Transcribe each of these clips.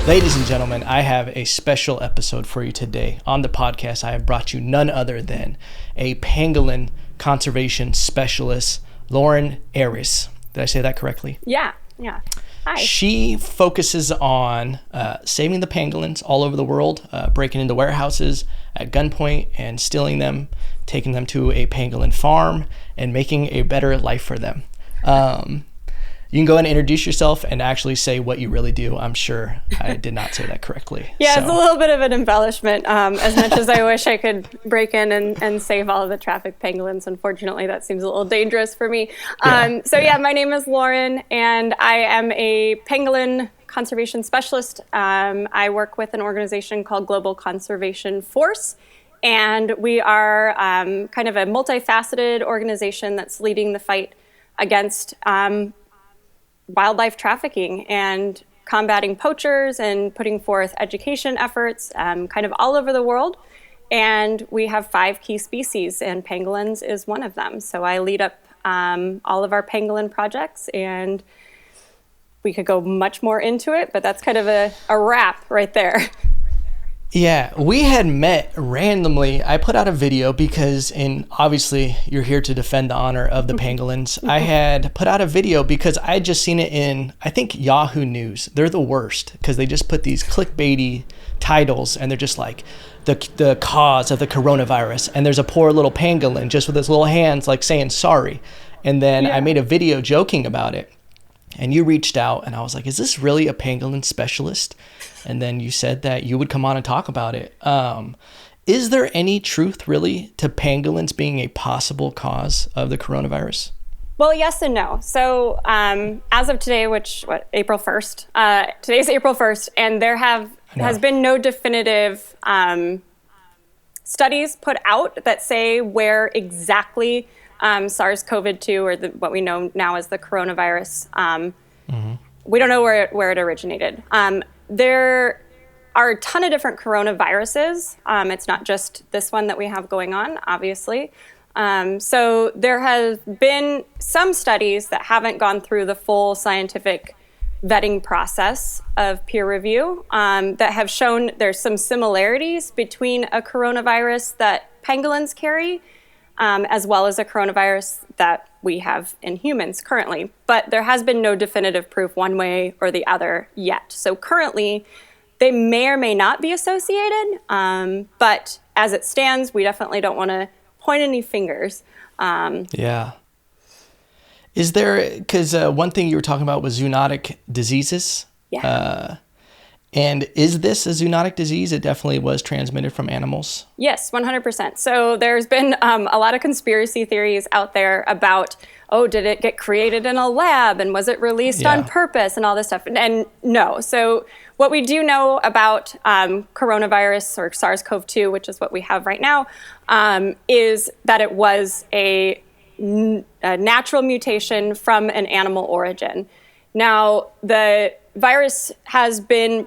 Ladies and gentlemen, I have a special episode for you today. On the podcast, I have brought you none other than a pangolin conservation specialist, Lauren Ayres. Did I say that correctly? Yeah. Hi. She focuses on saving the pangolins all over the world, breaking into warehouses at gunpoint and stealing them, taking them to a pangolin farm, and making a better life for them. You can go and introduce yourself and actually say what you really do. I'm sure I did not say that correctly. Yeah, It's a little bit of an embellishment. As much as I wish I could break in and save all of the trafficked pangolins, unfortunately, that seems a little dangerous for me. My name is Lauren, and I am a pangolin conservation specialist. I work with an organization called Global Conservation Force, and we are kind of a multifaceted organization that's leading the fight against wildlife trafficking and combating poachers and putting forth education efforts kind of all over the world. And we have 5 key species, and pangolins is one of them. So I lead up all of our pangolin projects, and we could go much more into it, but that's kind of a wrap right there. Yeah, we had met randomly. I put out a video because, and obviously you're here to defend the honor of the pangolins. I had put out a video because I had just seen it in, I think, Yahoo News. They're the worst because they just put these clickbaity titles and they're just like, the cause of the coronavirus. And there's a poor little pangolin just with his little hands like saying sorry. And then I made a video joking about it. And you reached out and I was like, is this really a pangolin specialist? And then you said that you would come on and talk about it. Is there any truth really to pangolins being a possible cause of the coronavirus? Well, yes and no. So as of today, April 1st, today's April 1st, and there has been no definitive studies put out that say where exactly SARS-CoV-2, or what we know now as the coronavirus, we don't know where it originated. There are a ton of different coronaviruses. It's not just this one that we have going on, obviously. So there have been some studies that haven't gone through the full scientific vetting process of peer review that have shown there's some similarities between a coronavirus that pangolins carry as well as a coronavirus that we have in humans currently. But there has been no definitive proof one way or the other yet. So currently, they may or may not be associated, but as it stands, we definitely don't want to point any fingers. Yeah. Is there, because one thing you were talking about was zoonotic diseases. Yeah. And is this a zoonotic disease? It definitely was transmitted from animals. Yes, 100%. So there's been a lot of conspiracy theories out there about, did it get created in a lab and was it released on purpose and all this stuff? And no. So what we do know about coronavirus or SARS-CoV-2, which is what we have right now, is that it was a natural mutation from an animal origin. Now, the virus has been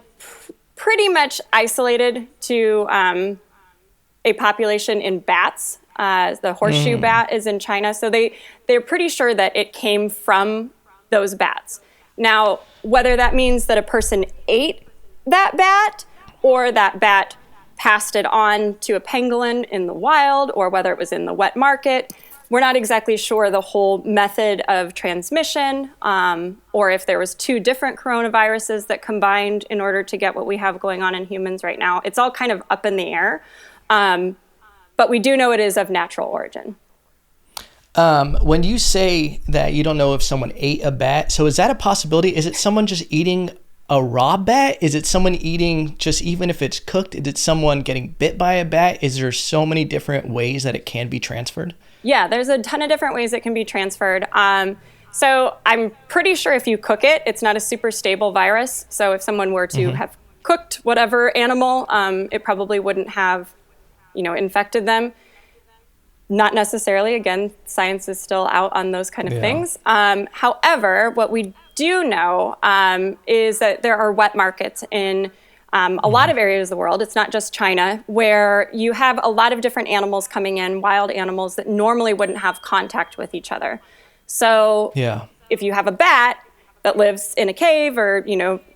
pretty much isolated to a population in bats. The horseshoe bat is in China, so they're pretty sure that it came from those bats. Now, whether that means that a person ate that bat or that bat passed it on to a pangolin in the wild, or whether it was in the wet market, we're not exactly sure the whole method of transmission, or if there was 2 different coronaviruses that combined in order to get what we have going on in humans right now. It's all kind of up in the air, but we do know it is of natural origin. When you say that you don't know if someone ate a bat, so is that a possibility? Is it someone just eating a raw bat? Is it someone eating, just even if it's cooked, is it someone getting bit by a bat? Is there so many different ways that it can be transferred? Yeah, there's a ton of different ways it can be transferred. So I'm pretty sure if you cook it, it's not a super stable virus. So if someone were to have cooked whatever animal, it probably wouldn't have, infected them. Not necessarily. Again, science is still out on those kind of things. However, what we do know is that there are wet markets in a lot of areas of the world. It's not just China, where you have a lot of different animals coming in, wild animals that normally wouldn't have contact with each other. So if you have a bat that lives in a cave or,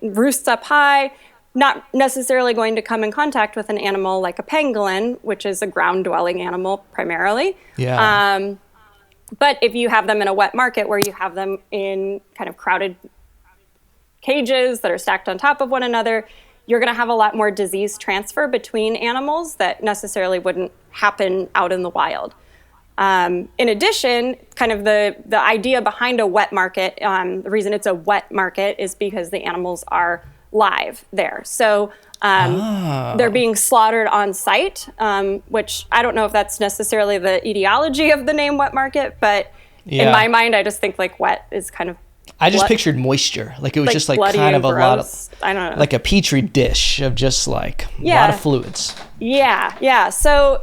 roosts up high, not necessarily going to come in contact with an animal like a pangolin, which is a ground-dwelling animal primarily. Yeah. But if you have them in a wet market where you have them in kind of crowded cages that are stacked on top of one another, you're going to have a lot more disease transfer between animals that necessarily wouldn't happen out in the wild. In addition, kind of the idea behind a wet market, the reason it's a wet market is because the animals are live there. So they're being slaughtered on site, which I don't know if that's necessarily the etiology of the name wet market, but in my mind, I just think like wet is kind of I just pictured moisture. Like it was like just like bloody kind and of a lot of, gross. I don't know. like a petri dish of just like a lot of fluids. Yeah. So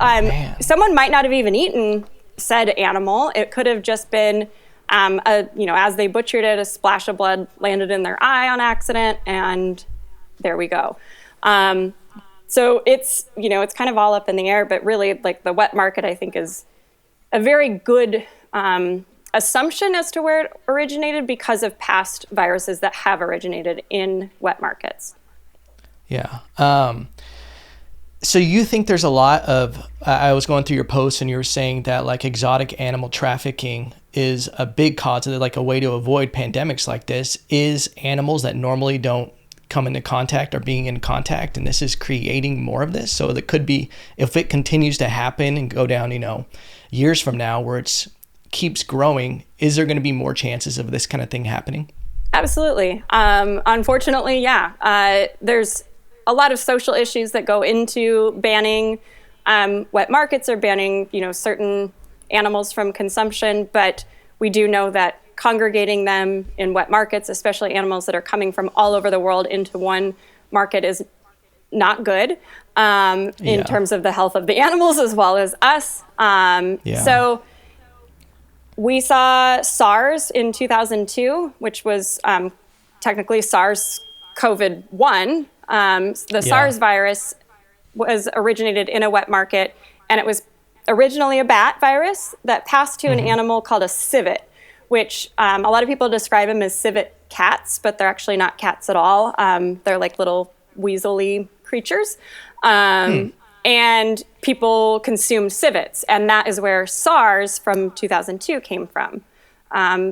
someone might not have even eaten said animal. It could have just been, as they butchered it, a splash of blood landed in their eye on accident, and there we go. So it's kind of all up in the air, but really like the wet market, I think, is a very good assumption as to where it originated because of past viruses that have originated in wet markets. Yeah. So you think there's a lot of, I was going through your posts and you were saying that like exotic animal trafficking is a big cause of it, like a way to avoid pandemics like this is animals that normally don't come into contact or being in contact, and this is creating more of this. So it could be, if it continues to happen and go down, years from now where it's keeps growing, is there going to be more chances of this kind of thing happening? Absolutely. Unfortunately, yeah. There's a lot of social issues that go into banning wet markets or banning, certain animals from consumption. But we do know that congregating them in wet markets, especially animals that are coming from all over the world into one market, is not good in terms of the health of the animals as well as us. So we saw SARS in 2002, which was technically SARS-CoV-1. The SARS virus was originated in a wet market, and it was originally a bat virus that passed to an animal called a civet, which a lot of people describe them as civet cats, but they're actually not cats at all. They're like little weaselly creatures. And people consumed civets, and that is where SARS from 2002 came from.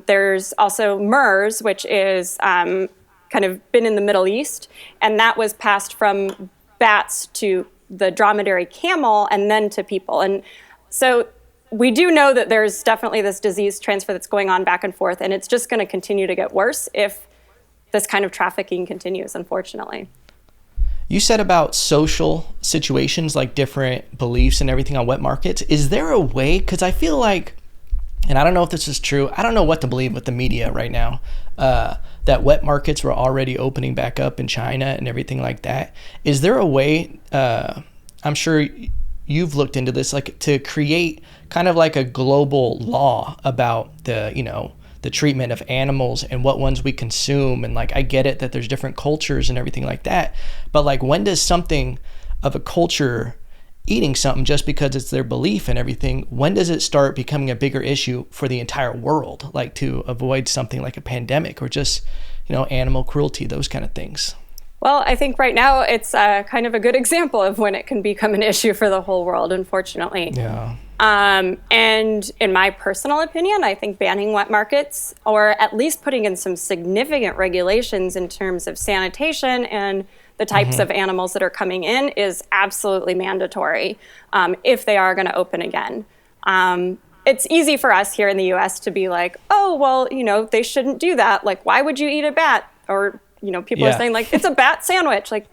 There's also MERS, which is kind of been in the Middle East, and that was passed from bats to the dromedary camel and then to people. And so we do know that there's definitely this disease transfer that's going on back and forth, and it's just going to continue to get worse if this kind of trafficking continues, unfortunately. You said about social situations, like different beliefs and everything on wet markets. Is there a way, because I feel like, and I don't know if this is true, I don't know what to believe with the media right now, that wet markets were already opening back up in China and everything like that. Is there a way, I'm sure you've looked into this, like to create kind of like a global law about the treatment of animals and what ones we consume? And like, I get it that there's different cultures and everything like that, but like, when does something of a culture eating something just because it's their belief and everything, when does it start becoming a bigger issue for the entire world, like to avoid something like a pandemic or just, animal cruelty, those kind of things? Well, I think right now it's kind of a good example of when it can become an issue for the whole world, unfortunately. Yeah. And in my personal opinion, I think banning wet markets, or at least putting in some significant regulations in terms of sanitation and the types of animals that are coming in, is absolutely mandatory if they are going to open again. It's easy for us here in the U.S. to be like, oh, well, they shouldn't do that. Like, why would you eat a bat? Or, people are saying like, it's a bat sandwich. Like,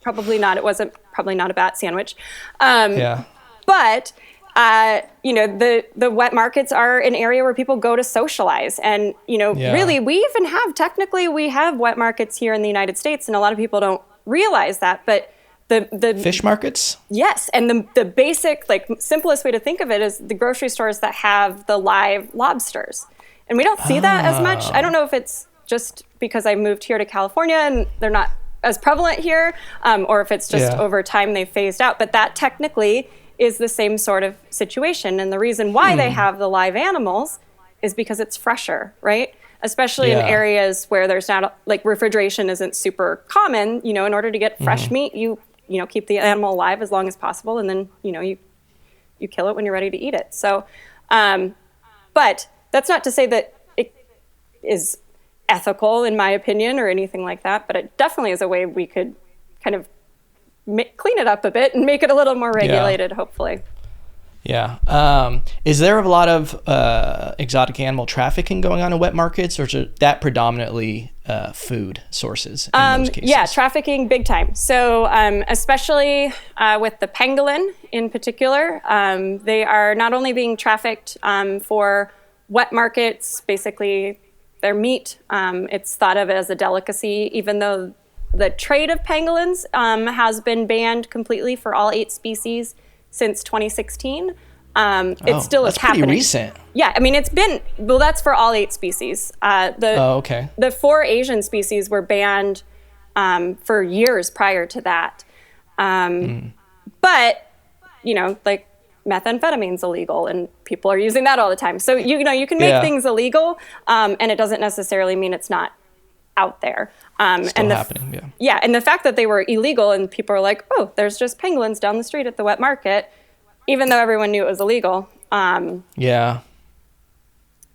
probably not. It wasn't probably not a bat sandwich. But the wet markets are an area where people go to socialize. And, really, we have wet markets here in the United States, and a lot of people don't realize that. But the fish markets? Yes. And the basic, simplest way to think of it is the grocery stores that have the live lobsters. And we don't see that as much. I don't know if it's just because I moved here to California and they're not as prevalent here, or if it's just over time they phased out. But that technically is the same sort of situation. And the reason why they have the live animals is because it's fresher, right? especially in areas where there's not like refrigeration isn't super common. You know, in order to get fresh meat, you keep the animal alive as long as possible, and then you kill it when you're ready to eat it. So, but that's not to say that it is ethical, in my opinion, or anything like that. But it definitely is a way we could kind of clean it up a bit and make it a little more regulated, hopefully. Yeah. Is there a lot of exotic animal trafficking going on in wet markets, or is that predominantly food sources in those cases? Yeah, trafficking big time. So especially with the pangolin in particular, they are not only being trafficked for wet markets, basically their meat. It's thought of as a delicacy, even though the trade of pangolins has been banned completely for all 8 species since 2016. It still is happening. Pretty recent. Yeah, I mean, that's for all 8 species. The 4 Asian species were banned for years prior to that. But, like methamphetamine's illegal and people are using that all the time. So, you can make things illegal and it doesn't necessarily mean it's not out there. Still happening, yeah. And the fact that they were illegal and people are like, oh, there's just pangolins down the street at the wet market, even though everyone knew it was illegal. Yeah.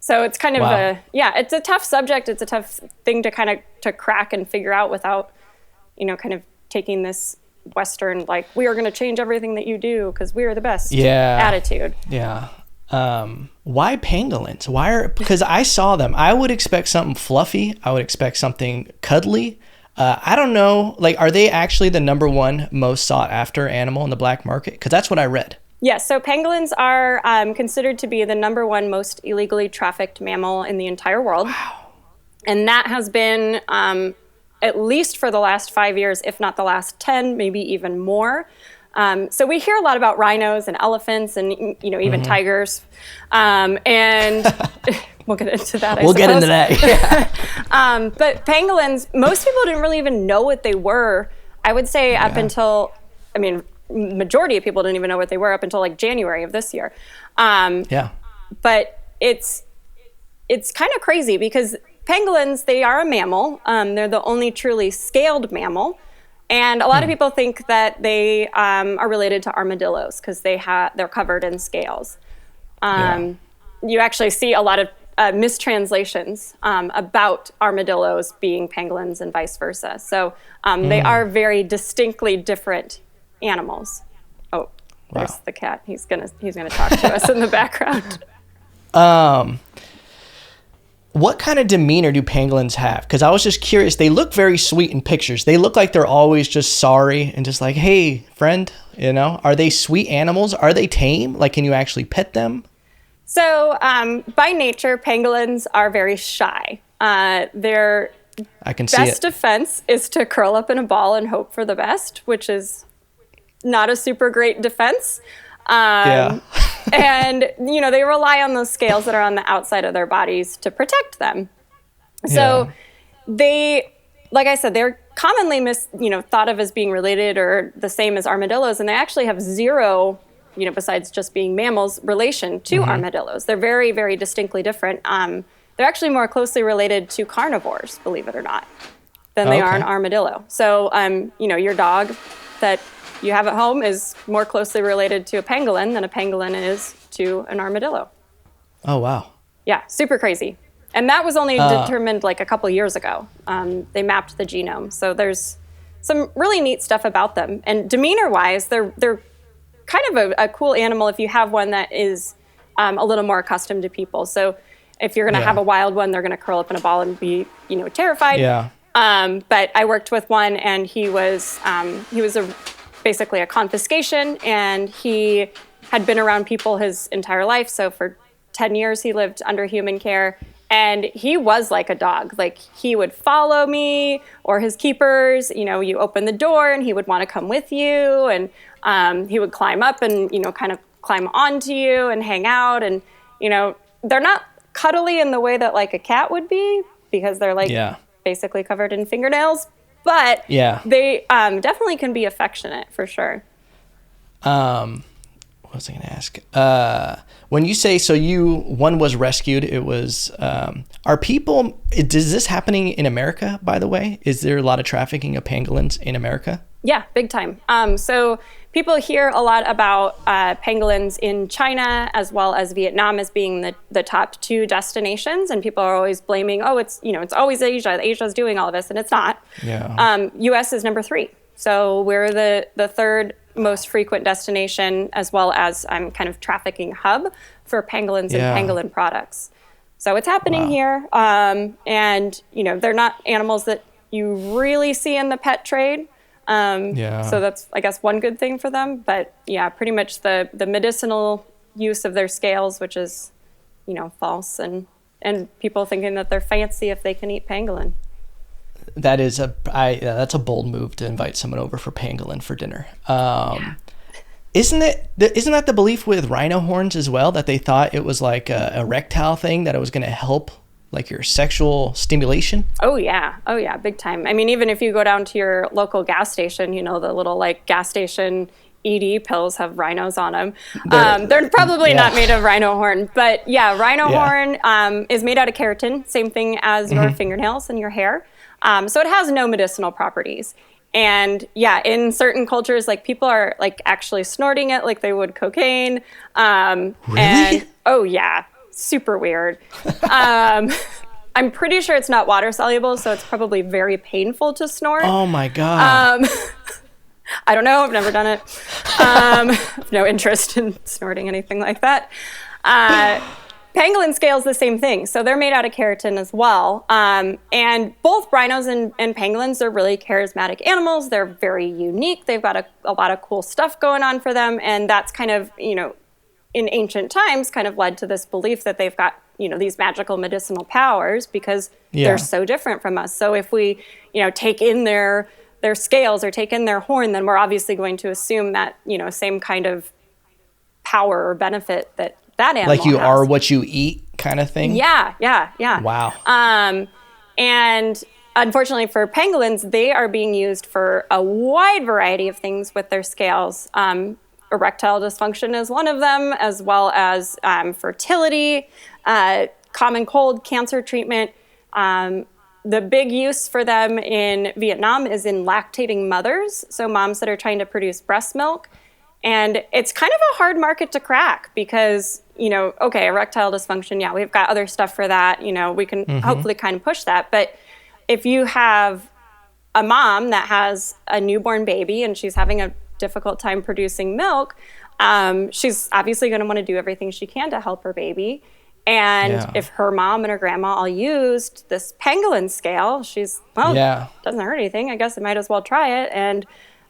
So it's kind of it's a tough subject. It's a tough thing to crack and figure out without, kind of taking this Western, like, we are going to change everything that you do because we are the best attitude. Yeah. Why pangolins? Because I saw them. I would expect something fluffy. I would expect something cuddly. I don't know. Like, are they actually the number 1 most sought after animal in the black market? Because that's what I read. Yes. So pangolins are considered to be the number 1 most illegally trafficked mammal in the entire world. Wow. And that has been at least for the last 5 years, if not the last 10, maybe even more. So we hear a lot about rhinos and elephants and, even tigers. And we'll get into that, We'll get into that, yeah. But pangolins, most people didn't really even know what they were. I would say up until, majority of people didn't even know what they were up until like January of this year. But it's kind of crazy because pangolins, they are a mammal. They're the only truly scaled mammal. And a lot of people think that they are related to armadillos because they're covered in scales. You actually see a lot of mistranslations about armadillos being pangolins and vice versa. So they are very distinctly different animals. Oh, there's the cat. He's gonna talk to us in the background. What kind of demeanor do pangolins have? Because I was just curious. They look very sweet in pictures. They look like they're always just sorry and just like, hey, friend, Are they sweet animals? Are they tame? Like, can you actually pet them? So, by nature, pangolins are very shy. Their best defense is to curl up in a ball and hope for the best, which is not a super great defense. And, they rely on those scales that are on the outside of their bodies to protect them. So they, like I said, they're commonly thought of as being related or the same as armadillos. And they actually have zero, besides just being mammals, relation to armadillos. They're very, very distinctly different. They're actually more closely related to carnivores, believe it or not, than they are an armadillo. So, your dog that you have at home is more closely related to a pangolin than a pangolin is to an armadillo. Oh, wow. Yeah, super crazy. And that was only determined like a couple years ago. They mapped the genome. So there's some really neat stuff about them. And demeanor-wise, they're kind of a cool animal if you have one that is a little more accustomed to people. So if you're going to have a wild one, they're going to curl up in a ball and be, terrified. Yeah. But I worked with one, and he was basically a confiscation, and he had been around people his entire life. So for 10 years, he lived under human care, and he was like a dog. Like, he would follow me or his keepers. You open the door, and he would want to come with you, and he would climb up and, kind of climb onto you and hang out. And, they're not cuddly in the way that like a cat would be, because they're like basically covered in fingernails. But they definitely can be affectionate, for sure. was I going to ask? When you say, one was rescued, it was, is this happening in America, by the way? Is there a lot of trafficking of pangolins in America? Yeah, big time. So people hear a lot about pangolins in China as well as Vietnam as being the top two destinations, and people are always blaming, it's always Asia. Asia's doing all of this, and it's not. Yeah. U.S. is number 3, so we're the third most frequent destination as well as kind of trafficking hub for pangolins and pangolin products. So it's happening here, and they're not animals that you really see in the pet trade. So that's, I guess, one good thing for them. But yeah, pretty much the medicinal use of their scales, which is, false, and people thinking that they're fancy if they can eat pangolin. That's a bold move to invite someone over for pangolin for dinner. Isn't that the belief with rhino horns as well, that they thought it was like a erectile thing, that it was going to help like your sexual stimulation? Oh yeah, big time. I mean, even if you go down to your local gas station, the little like gas station ED pills have rhinos on them. They're probably not made of rhino horn, but rhino horn is made out of keratin, same thing as your fingernails and your hair. So it has no medicinal properties. And in certain cultures, like people are like actually snorting it like they would cocaine. Really? And super weird. I'm pretty sure it's not water soluble, so it's probably very painful to snort. Oh my God. I don't know. I've never done it. I've no interest in snorting anything like that. Pangolin scales, the same thing. So they're made out of keratin as well. And both rhinos and pangolins are really charismatic animals. They're very unique. They've got a lot of cool stuff going on for them. And that's kind of, in ancient times kind of led to this belief that they've got, these magical medicinal powers because they're so different from us. So if we, take in their scales or take in their horn, then we're obviously going to assume that, same kind of power or benefit that animal like you has. Are what you eat kind of thing? Yeah. Wow. And unfortunately for pangolins, they are being used for a wide variety of things with their scales. Erectile dysfunction is one of them, as well as fertility, common cold, cancer treatment. The big use for them in Vietnam is in lactating mothers, so moms that are trying to produce breast milk. And it's kind of a hard market to crack because, erectile dysfunction, we've got other stuff for that. We can hopefully kind of push that. But if you have a mom that has a newborn baby and she's having a difficult time producing milk, she's obviously going to want to do everything she can to help her baby. And if her mom and her grandma all used this pangolin scale, she's, doesn't hurt anything. I guess I might as well try it. And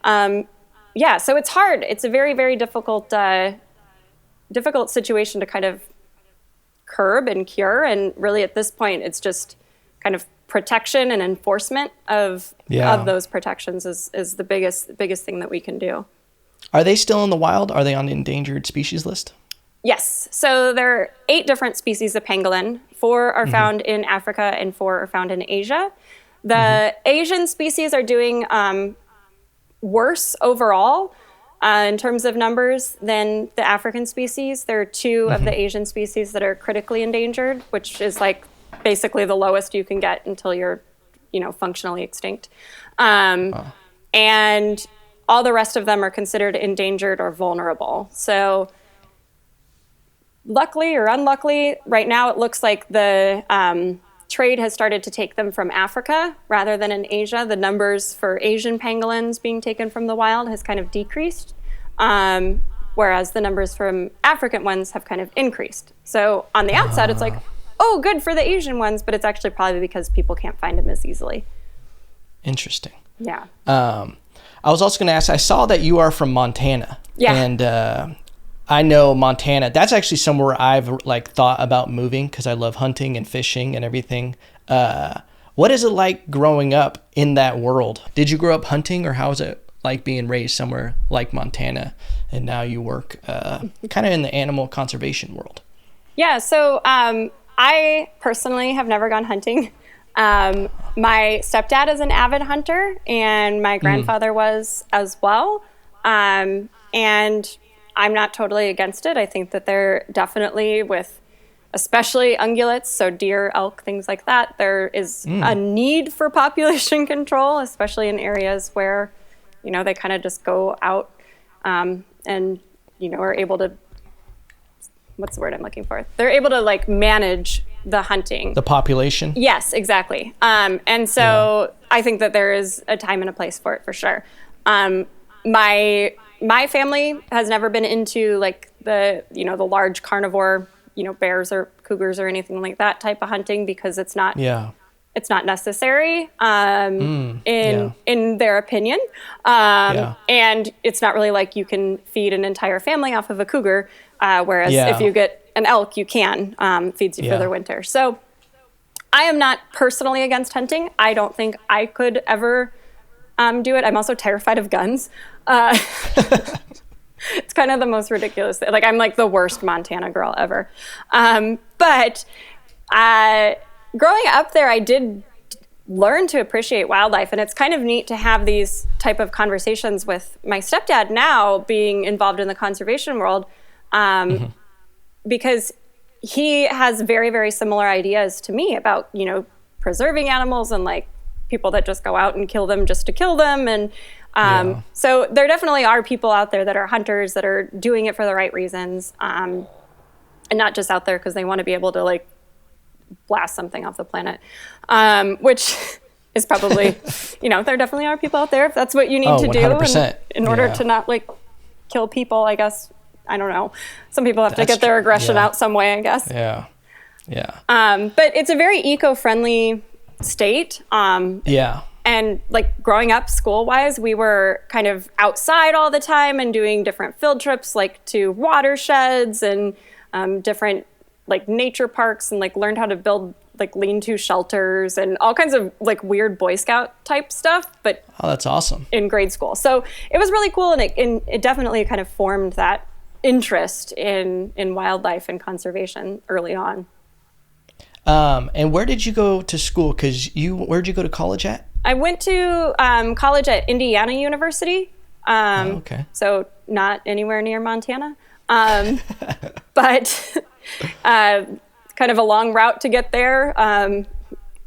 so it's hard. It's a very, very difficult situation to kind of curb and cure. And really at this point, it's just kind of protection and enforcement of those protections is the biggest thing that we can do. Are they still in the wild? Are they on the endangered species list? Yes. So there are 8 different species of pangolin. 4 are found in Africa and 4 are found in Asia. The Asian species are doing worse overall in terms of numbers than the African species. There are 2 of the Asian species that are critically endangered, which is like basically the lowest you can get until you're, functionally extinct. And all the rest of them are considered endangered or vulnerable. So luckily or unluckily, right now it looks like the trade has started to take them from Africa rather than in Asia. The numbers for Asian pangolins being taken from the wild has kind of decreased, whereas the numbers from African ones have kind of increased. So on the outside, it's like, oh, good for the Asian ones, but it's actually probably because people can't find them as easily. Interesting. Yeah. I was also going to ask, I saw that you are from Montana. Yeah. And I know Montana, that's actually somewhere I've thought about moving because I love hunting and fishing and everything. What is it like growing up in that world? Did you grow up hunting, or how is it like being raised somewhere like Montana and now you work kind of in the animal conservation world? Yeah, so I personally have never gone hunting. My stepdad is an avid hunter and my grandfather was as well. And I'm not totally against it. I think that they're definitely with, especially ungulates, so deer, elk, things like that, there is a need for population control, especially in areas where, they kind of just go out and, are able to, what's the word I'm looking for? They're able to like manage the hunting. The population? Yes, exactly. And so I think that there is a time and a place for it for sure. My family has never been into like the large carnivore, bears or cougars or anything like that type of hunting because it's not necessary in their opinion. And it's not really like you can feed an entire family off of a cougar, whereas if you get an elk, you can, feeds you for their winter. So I am not personally against hunting. I don't think I could ever do it. I'm also terrified of guns. It's kind of the most ridiculous thing. Like, I'm like the worst Montana girl ever. But growing up there, I did learn to appreciate wildlife. And it's kind of neat to have these type of conversations with my stepdad now being involved in the conservation world, because he has very, very similar ideas to me about, preserving animals and like people that just go out and kill them just to kill them. And so there definitely are people out there that are hunters that are doing it for the right reasons, and not just out there because they want to be able to like blast something off the planet, which is probably, there definitely are people out there if that's what you need to do in order to not like kill people, I guess. I don't know. Some people have to get their aggression out some way, I guess. Yeah. But it's a very eco-friendly state. And like growing up school-wise, we were kind of outside all the time and doing different field trips, like to watersheds and different like nature parks, and like learned how to build like lean-to shelters and all kinds of like weird Boy Scout type stuff. But that's awesome. In grade school, so it was really cool, and it definitely kind of formed that interest in wildlife and conservation early on. And where did you go to school? Where'd you go to college at? I went to college at Indiana University. Okay. So not anywhere near Montana. But kind of a long route to get there.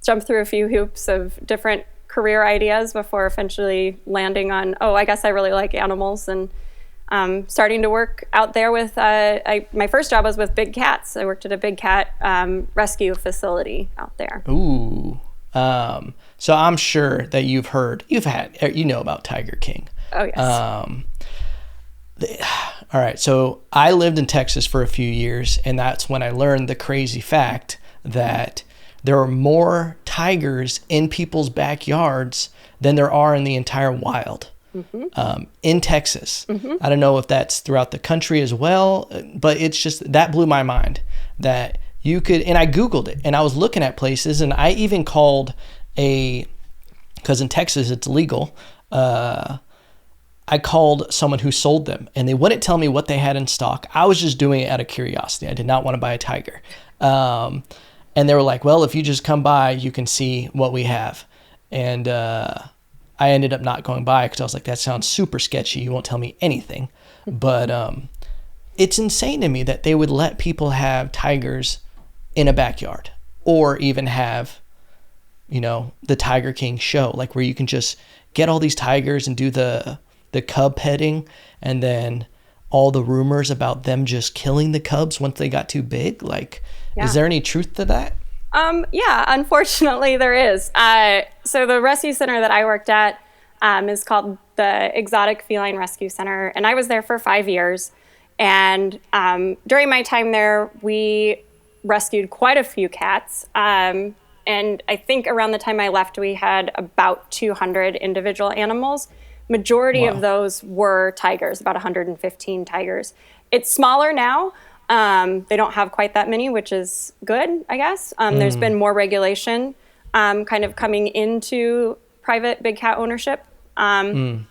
Jumped through a few hoops of different career ideas before eventually landing on, I guess I really like animals, and starting to work out there with, my first job was with big cats. I worked at a big cat rescue facility out there. Ooh. So I'm sure that you've know about Tiger King. Oh, yes. All right. So I lived in Texas for a few years, and that's when I learned the crazy fact that there are more tigers in people's backyards than there are in the entire wild. In Texas. I don't know if that's throughout the country as well, but it's just, that blew my mind that you could, and I Googled it and I was looking at places, and I even called because in Texas it's legal, I called someone who sold them, and they wouldn't tell me what they had in stock. I was just doing it out of curiosity. I did not want to buy a tiger. And they were like, well, if you just come by, you can see what we have. And I ended up not going by because I was like, that sounds super sketchy. You won't tell me anything. But it's insane to me that they would let people have tigers in a backyard, or even have, the Tiger King show, like where you can just get all these tigers and do the cub petting, and then all the rumors about them just killing the cubs once they got too big. Like, is there any truth to that? Yeah, unfortunately there is. So the rescue center that I worked at is called the Exotic Feline Rescue Center, and I was there for 5 years. And during my time there, we rescued quite a few cats. And I think around the time I left, we had about 200 individual animals. Majority of those were tigers, about 115 tigers. It's smaller now. They don't have quite that many, which is good, I guess. There's been more regulation kind of coming into private big cat ownership. And,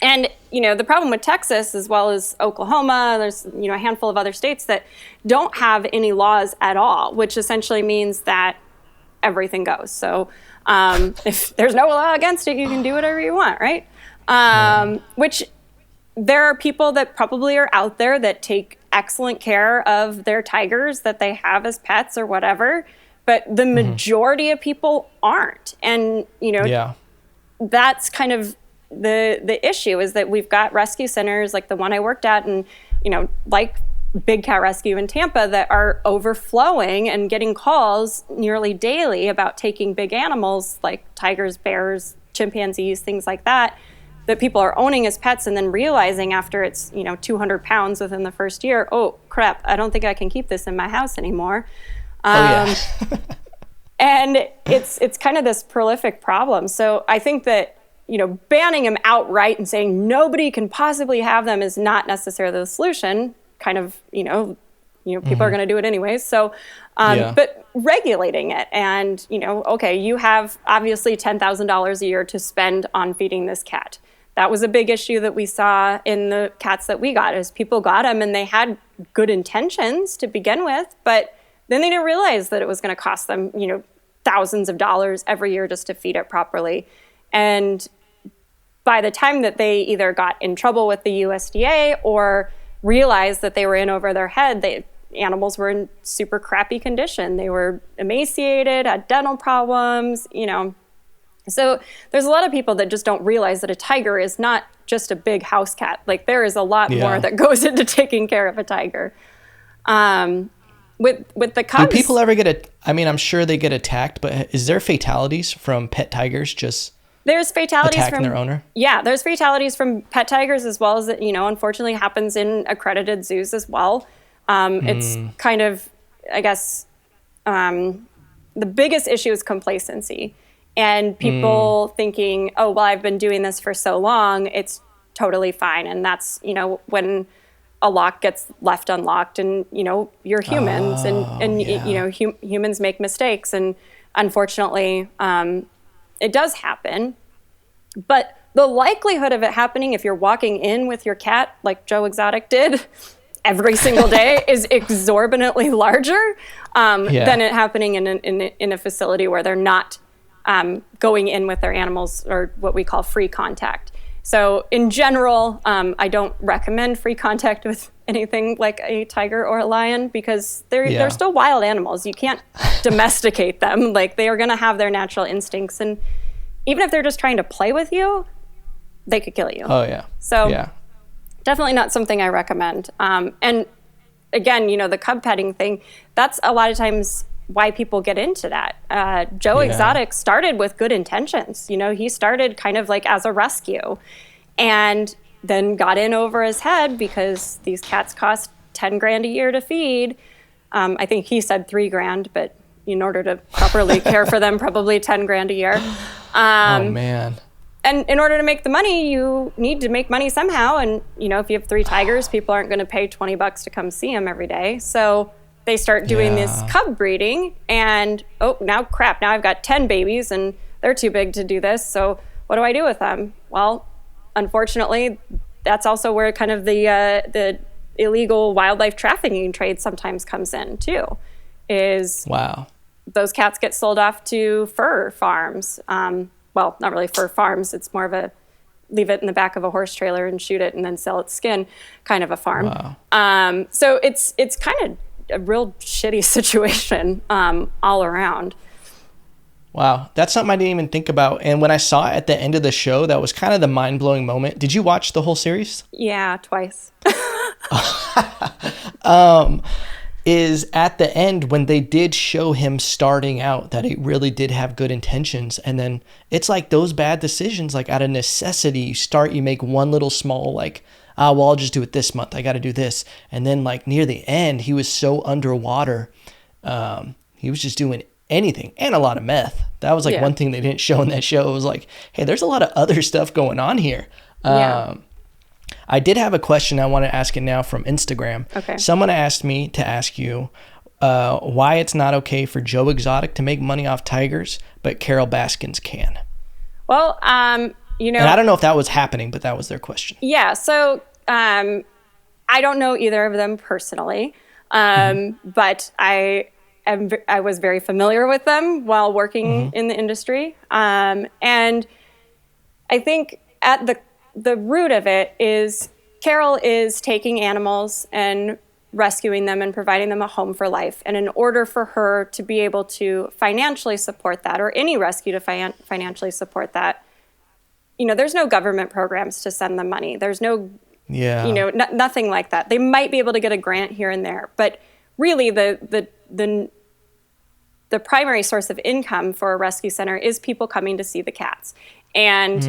the problem with Texas, as well as Oklahoma, there's, a handful of other states that don't have any laws at all, which essentially means that everything goes. So if there's no law against it, you can do whatever you want, right? Which there are people that probably are out there that take excellent care of their tigers that they have as pets or whatever, but the majority of people aren't. And, that's kind of the issue, is that we've got rescue centers like the one I worked at, and, like Big Cat Rescue in Tampa, that are overflowing and getting calls nearly daily about taking big animals like tigers, bears, chimpanzees, things like that people are owning as pets, and then realizing after it's 200 pounds within the first year, oh crap, I don't think I can keep this in my house anymore. And it's kind of this prolific problem. So I think that banning them outright and saying nobody can possibly have them is not necessarily the solution. Kind of people are going to do it anyways. So but regulating it, and okay, you have obviously $10,000 a year to spend on feeding this cat. That was a big issue that we saw in the cats that we got, is people got them and they had good intentions to begin with, but then they didn't realize that it was going to cost them, thousands of dollars every year just to feed it properly. And by the time that they either got in trouble with the USDA or realized that they were in over their head, animals were in super crappy condition. They were emaciated, had dental problems, So there's a lot of people that just don't realize that a tiger is not just a big house cat. Like, there is a lot more that goes into taking care of a tiger. With the cubs, do people ever I'm sure they get attacked, but is there fatalities from pet tigers there's fatalities attacking from their owner? Yeah, there's fatalities from pet tigers, as well as it, unfortunately happens in accredited zoos as well. It's kind of, I guess, the biggest issue is complacency. And people thinking, oh, well, I've been doing this for so long, it's totally fine. And that's, when a lock gets left unlocked, and, you're humans, humans make mistakes. And unfortunately, it does happen. But the likelihood of it happening if you're walking in with your cat, like Joe Exotic did, every single day is exorbitantly larger than it happening in a facility where they're not going in with their animals, or what we call free contact. So in general, I don't recommend free contact with anything like a tiger or a lion, because they're still wild animals. You can't domesticate them. Like, they are going to have their natural instincts, and even if they're just trying to play with you, they could kill you. Oh yeah. So definitely not something I recommend. And again, the cub petting thing, that's a lot of times why people get into that. Joe Exotic started with good intentions. He started kind of like as a rescue, and then got in over his head because these cats cost $10,000 a year to feed. I think he said $3,000, but in order to properly care for them, probably $10,000 a year. Oh man. And in order to make the money, you need to make money somehow. And, if you have 3 tigers, people aren't going to pay $20 to come see them every day. So they start doing this cub breeding, and, oh, now I've got 10 babies and they're too big to do this. So what do I do with them? Well, unfortunately, that's also where kind of the illegal wildlife trafficking trade sometimes comes in too, is those cats get sold off to fur farms. Well, not really fur farms. It's more of a leave it in the back of a horse trailer and shoot it and then sell its skin kind of a farm. Wow. So it's kind of a real shitty situation all around. Wow. That's something I didn't even think about. And when I saw it at the end of the show, that was kind of the mind-blowing moment. Did you watch the whole series? Yeah, twice. Is at the end when they did show him starting out that he really did have good intentions, and then it's like those bad decisions, like out of necessity, you make one little small, like, well, I'll just do it this month, I got to do this, and then like near the end he was so underwater, he was just doing anything, and a lot of meth. That was like one thing they didn't show in that show. It was like, hey, there's a lot of other stuff going on here. I did have a question I want to ask it now from Instagram. Okay. Someone asked me to ask you why it's not okay for Joe Exotic to make money off tigers, but Carol Baskins can. Well, and I don't know if that was happening, but that was their question. Yeah. So I don't know either of them personally, but I was very familiar with them while working in the industry, and I think at the root of it is Carol is taking animals and rescuing them and providing them a home for life. And in order for her to be able to financially support that, or any rescue to financially support that, there's no government programs to send them money. There's no, nothing like that. They might be able to get a grant here and there, but really the primary source of income for a rescue center is people coming to see the cats. And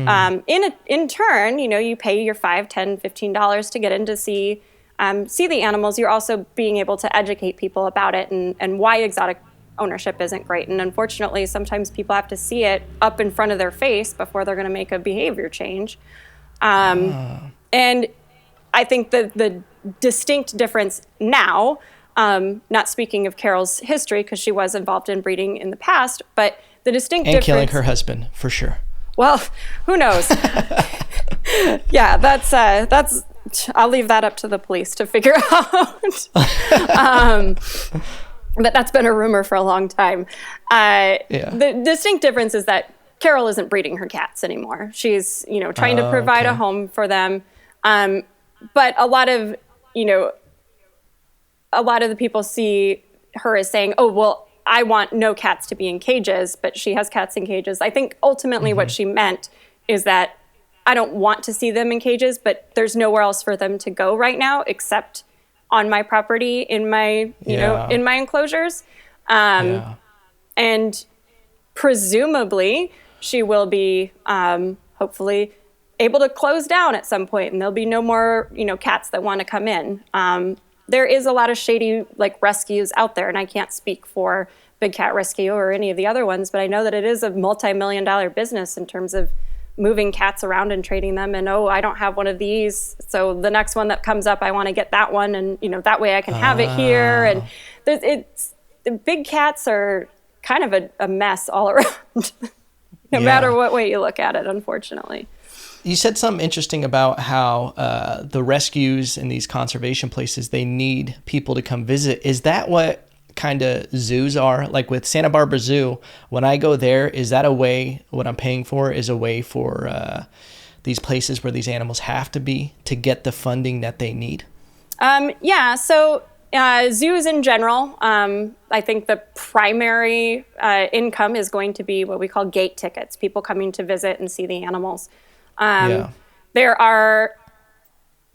in turn, you pay your $5, $10, $15 to get in to see the animals. You're also being able to educate people about it and why exotic ownership isn't great. And unfortunately, sometimes people have to see it up in front of their face before they're going to make a behavior change. And I think the distinct difference now, not speaking of Carol's history, because she was involved in breeding in the past, but the distinct difference... And killing her husband, for sure. Well, who knows? Yeah, that's I'll leave that up to the police to figure out. But that's been a rumor for a long time. The distinct difference is that Carol isn't breeding her cats anymore. She's, trying to provide a home for them. But a lot of the people see her as saying, oh, well, I want no cats to be in cages, but she has cats in cages. I think ultimately what she meant is that I don't want to see them in cages, but there's nowhere else for them to go right now except on my property in my, in my enclosures. And presumably she will be hopefully able to close down at some point, and there'll be no more, cats that want to come in. There is a lot of shady rescues out there, and I can't speak for Big Cat Rescue or any of the other ones, but I know that it is a multi-million-dollar business in terms of moving cats around and trading them. And I don't have one of these, so the next one that comes up, I want to get that one, and that way I can have it here. And the big cats are kind of a mess all around, no matter what way you look at it, unfortunately. You said something interesting about how the rescues in these conservation places, they need people to come visit. Is that what kind of zoos are? Like with Santa Barbara Zoo, when I go there, is that a way, what I'm paying for is a way for these places where these animals have to be to get the funding that they need? So zoos in general, I think the primary income is going to be what we call gate tickets, people coming to visit and see the animals. There are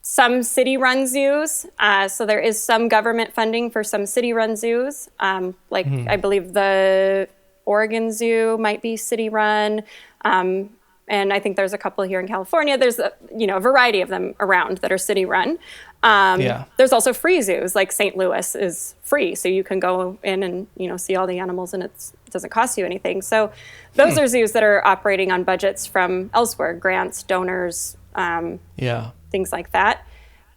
some city-run zoos, so there is some government funding for some city-run zoos. I believe the Oregon Zoo might be city-run, and I think there's a couple here in California. There's a variety of them around that are city-run. There's also free zoos, like St. Louis is free, so you can go in and see all the animals, and it doesn't cost you anything. So those are zoos that are operating on budgets from elsewhere, grants, donors, things like that.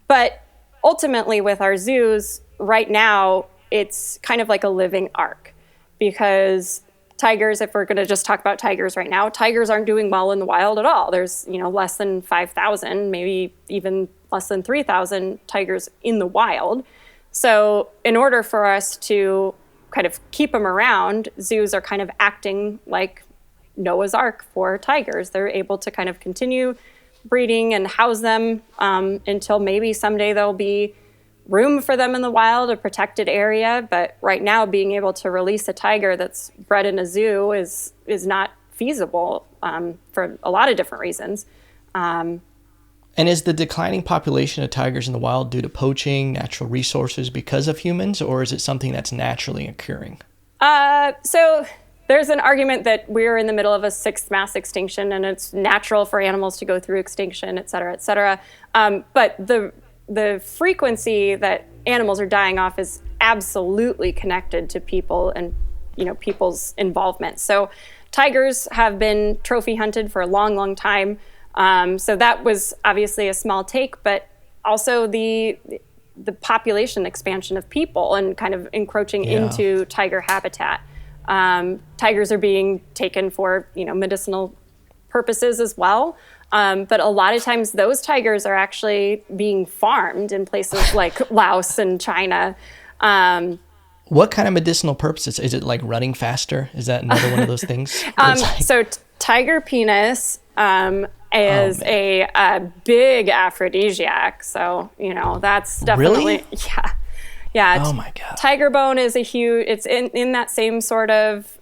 But ultimately with our zoos right now, it's kind of like a living ark, because tigers, if we're going to just talk about tigers right now, tigers aren't doing well in the wild at all. There's, less than 5,000, maybe even less than 3,000 tigers in the wild. So in order for us to kind of keep them around, zoos are kind of acting like Noah's Ark for tigers. They're able to kind of continue breeding and house them until maybe someday there'll be room for them in the wild, a protected area. But right now, being able to release a tiger that's bred in a zoo is not feasible for a lot of different reasons. And is the declining population of tigers in the wild due to poaching, natural resources because of humans, or is it something that's naturally occurring? So there's an argument that we're in the middle of a sixth mass extinction, and it's natural for animals to go through extinction, et cetera, et cetera. But the frequency that animals are dying off is absolutely connected to people and people's involvement. So tigers have been trophy hunted for a long, long time. So that was obviously a small take, but also the population expansion of people and kind of encroaching into tiger habitat. Tigers are being taken for medicinal purposes as well. But a lot of times those tigers are actually being farmed in places like Laos and China. What kind of medicinal purposes? Is it like running faster? Is that another one of those things? So tiger penis is a big aphrodisiac. So, that's definitely, Really? yeah. Yeah. Oh my God. Tiger bone is it's in that same sort of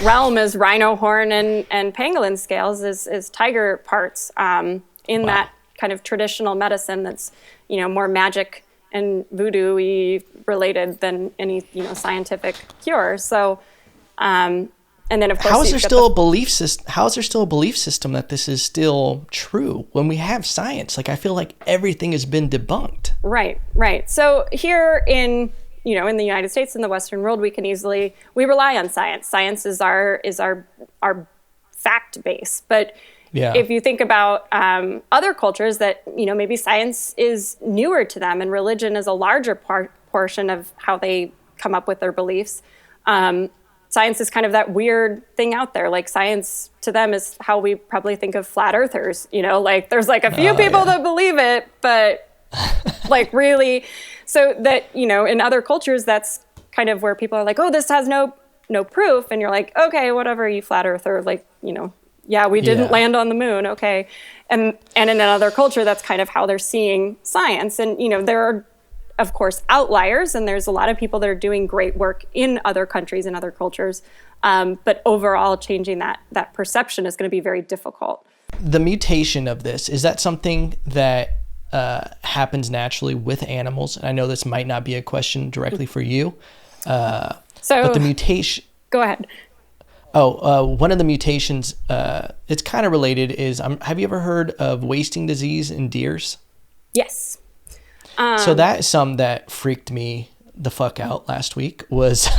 realm as rhino horn and pangolin scales is tiger parts in that kind of traditional medicine that's, more magic and voodoo-y related than any, scientific cure. So, and then of course, how is there still a belief system that this is still true when we have science? Like, I feel like everything has been debunked. Right. So here in the United States, in the Western world, we rely on science. Science is our fact base. But if you think about other cultures that, maybe science is newer to them and religion is a larger portion of how they come up with their beliefs, science is kind of that weird thing out there. Like, science to them is how we probably think of flat earthers, like there's like a few people that believe it, but like really, so that, in other cultures, that's kind of where people are like, oh, this has no proof. And you're like, okay, whatever, you flat earther, like, yeah, we didn't land on the moon. Okay. And in another culture, that's kind of how they're seeing science. And, there are, of course, outliers, and there's a lot of people that are doing great work in other countries and other cultures. But overall, changing that perception is going to be very difficult. The mutation of this, is that something that happens naturally with animals? And I know this might not be a question directly for you, but the mutation... Go ahead. One of the mutations, it's kind of related, is have you ever heard of wasting disease in deers? Yes. So that is something that freaked me the fuck out last week, was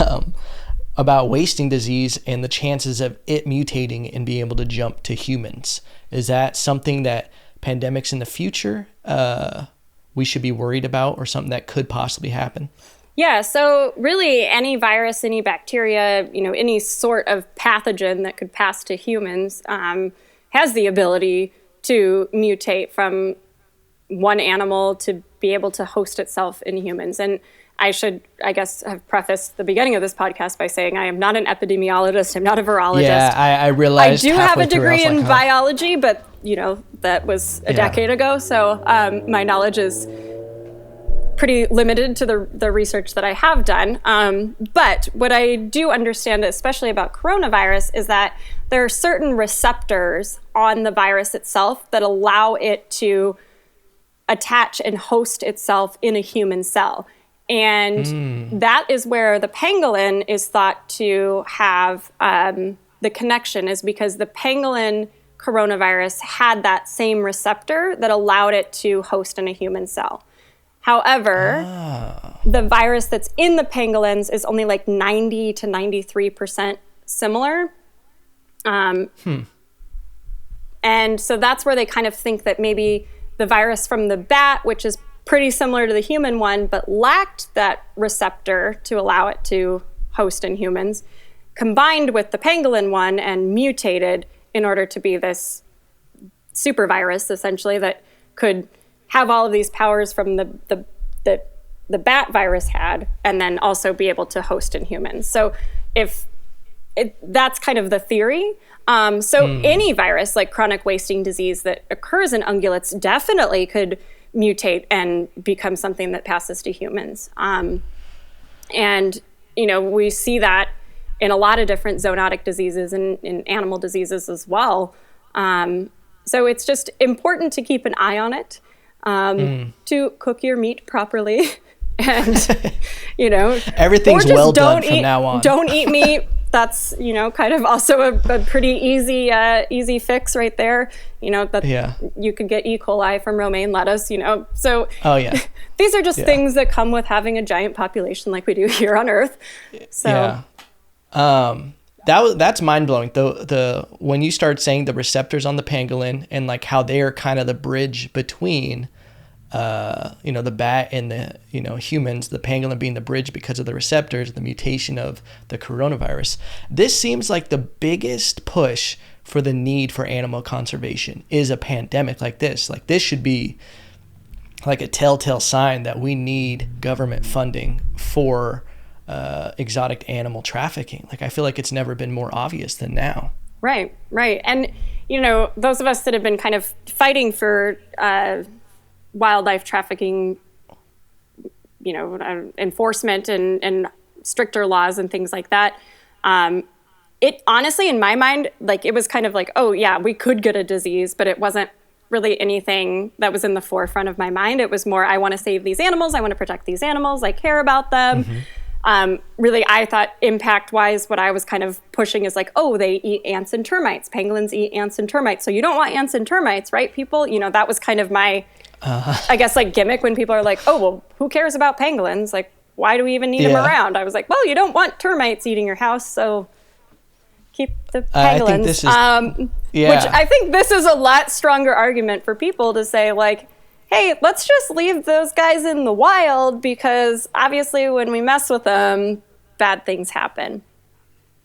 about wasting disease and the chances of it mutating and being able to jump to humans. Is that something that pandemics in the future we should be worried about, or something that could possibly happen? Yeah, so really any virus, any bacteria, any sort of pathogen that could pass to humans has the ability to mutate from one animal to be able to host itself in humans. And I should, I guess, have prefaced the beginning of this podcast by saying I am not an epidemiologist. I'm not a virologist. Yeah, I realized. I do have a degree in biology, but, that was a decade ago. So my knowledge is pretty limited to the research that I have done. But what I do understand, especially about coronavirus, is that there are certain receptors on the virus itself that allow it to attach and host itself in a human cell. And that is where the pangolin is thought to have the connection, is because the pangolin coronavirus had that same receptor that allowed it to host in a human cell. However, the virus that's in the pangolins is only like 90 to 93% similar. And so that's where they kind of think that maybe the virus from the bat, which is pretty similar to the human one, but lacked that receptor to allow it to host in humans, combined with the pangolin one and mutated in order to be this super virus, essentially, that could have all of these powers from the bat virus had, and then also be able to host in humans. So that's kind of the theory. Any virus, like chronic wasting disease that occurs in ungulates, definitely could mutate and become something that passes to humans. And we see that in a lot of different zoonotic diseases and in animal diseases as well. So it's just important to keep an eye on it, to cook your meat properly. And, everything's well done from now on. Don't eat meat. That's, kind of also a pretty easy fix right there. You could get E. coli from romaine lettuce, So these are just things that come with having a giant population like we do here on Earth. So that's mind blowing. The when you start saying the receptors on the pangolin and like how they are kind of the bridge between the bat and the humans, the pangolin being the bridge because of the receptors, the mutation of the coronavirus. This seems like the biggest push for the need for animal conservation is a pandemic like this. Like, this should be like a telltale sign that we need government funding for exotic animal trafficking. Like, I feel like it's never been more obvious than now. Right. And those of us that have been kind of fighting for wildlife trafficking, enforcement and stricter laws and things like that. It honestly, in my mind, like, it was kind of like, oh yeah, we could get a disease, but it wasn't really anything that was in the forefront of my mind. It was more, I want to save these animals. I want to protect these animals. I care about them. Really, I thought impact-wise, what I was kind of pushing is like, oh, they eat ants and termites. Pangolins eat ants and termites. So you don't want ants and termites, right, people? That was kind of my, I guess, like, gimmick when people are like, oh, well, who cares about pangolins? Like, why do we even need them around? I was like, well, you don't want termites eating your house, so keep the pangolins. I think this is, which I think this is a lot stronger argument for people to say, like, hey, let's just leave those guys in the wild, because obviously when we mess with them, bad things happen.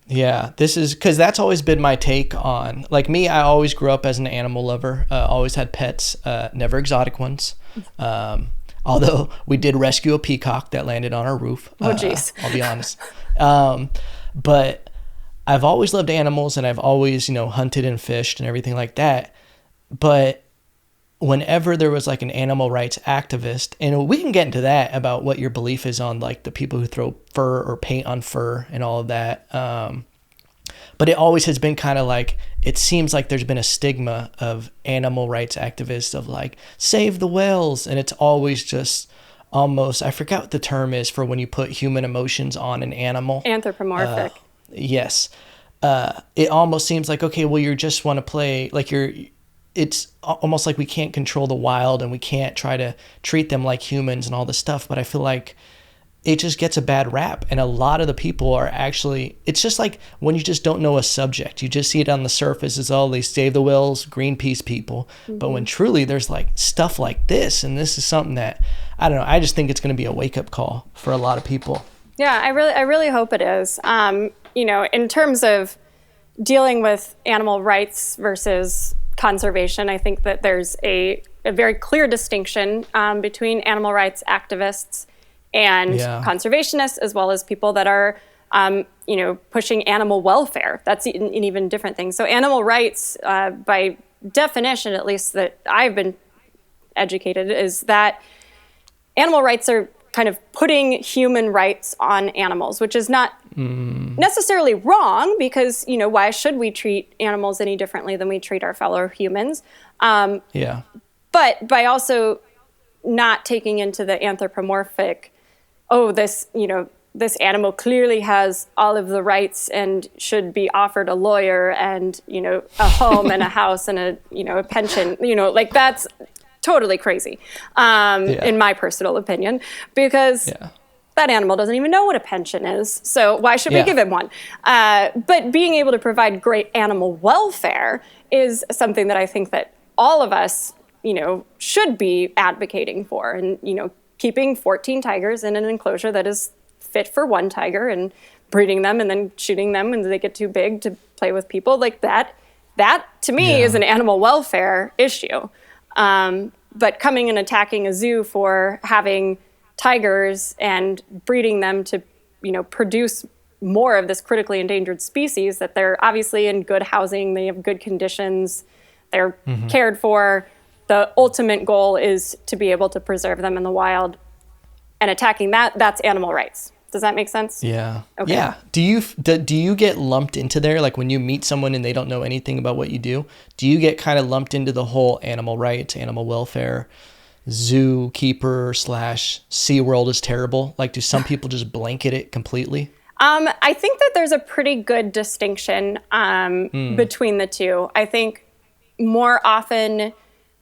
Yeah, this is because that's always been my take on, like, me. I always grew up as an animal lover, always had pets, never exotic ones. Although we did rescue a peacock that landed on our roof. Oh, geez. I'll be honest. But I've always loved animals, and I've always, hunted and fished and everything like that. But whenever there was like an animal rights activist, and we can get into that about what your belief is on like the people who throw fur or paint on fur and all of that. But it always has been kind of like, it seems like there's been a stigma of animal rights activists of like, save the whales. And it's always just almost, I forgot what the term is for when you put human emotions on an animal. Anthropomorphic. Yes. It almost seems like, okay, well, you just want to play like it's almost like we can't control the wild and we can't try to treat them like humans and all this stuff. But I feel like it just gets a bad rap. And a lot of the people are actually, it's just like when you just don't know a subject, you just see it on the surface as all these save the whales, Greenpeace people. But when truly there's like stuff like this, and this is something that, I don't know, I just think it's going to be a wake up call for a lot of people. Yeah, I really hope it is. In terms of dealing with animal rights versus conservation, I think that there's a very clear distinction between animal rights activists and conservationists, as well as people that are, pushing animal welfare. That's an even different thing. So animal rights, by definition, at least that I've been educated, is that animal rights are kind of putting human rights on animals, which is not necessarily wrong, because, why should we treat animals any differently than we treat our fellow humans? But by also not taking into the anthropomorphic, this animal clearly has all of the rights and should be offered a lawyer and, a home and a house and a pension, like that's totally crazy, in my personal opinion, because that animal doesn't even know what a pension is. So why should we give him one? But being able to provide great animal welfare is something that I think that all of us, should be advocating for. And, keeping 14 tigers in an enclosure that is fit for one tiger and breeding them and then shooting them when they get too big to play with people, like that to me is an animal welfare issue. But coming and attacking a zoo for having tigers and breeding them to, produce more of this critically endangered species, that they're obviously in good housing, they have good conditions, they're cared for. The ultimate goal is to be able to preserve them in the wild, and attacking that's animal rights. Does that make sense? Yeah. Okay. Yeah. Do you get lumped into there? Like when you meet someone and they don't know anything about what you do you get kind of lumped into the whole animal rights, animal welfare, zookeeper / SeaWorld is terrible? Like, do some people just blanket it completely? I think that there's a pretty good distinction between the two. I think more often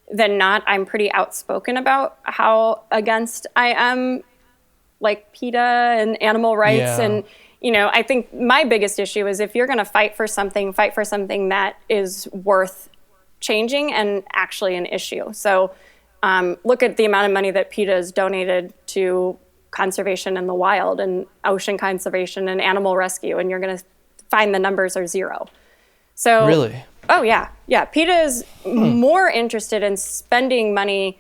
than not, I'm pretty outspoken about how against I am, like, PETA and animal rights. And, I think my biggest issue is if you're going to fight for something that is worth changing and actually an issue. So look at the amount of money that PETA has donated to conservation in the wild and ocean conservation and animal rescue, and you're going to find the numbers are zero. So really? Oh, yeah. Yeah. PETA is more interested in spending money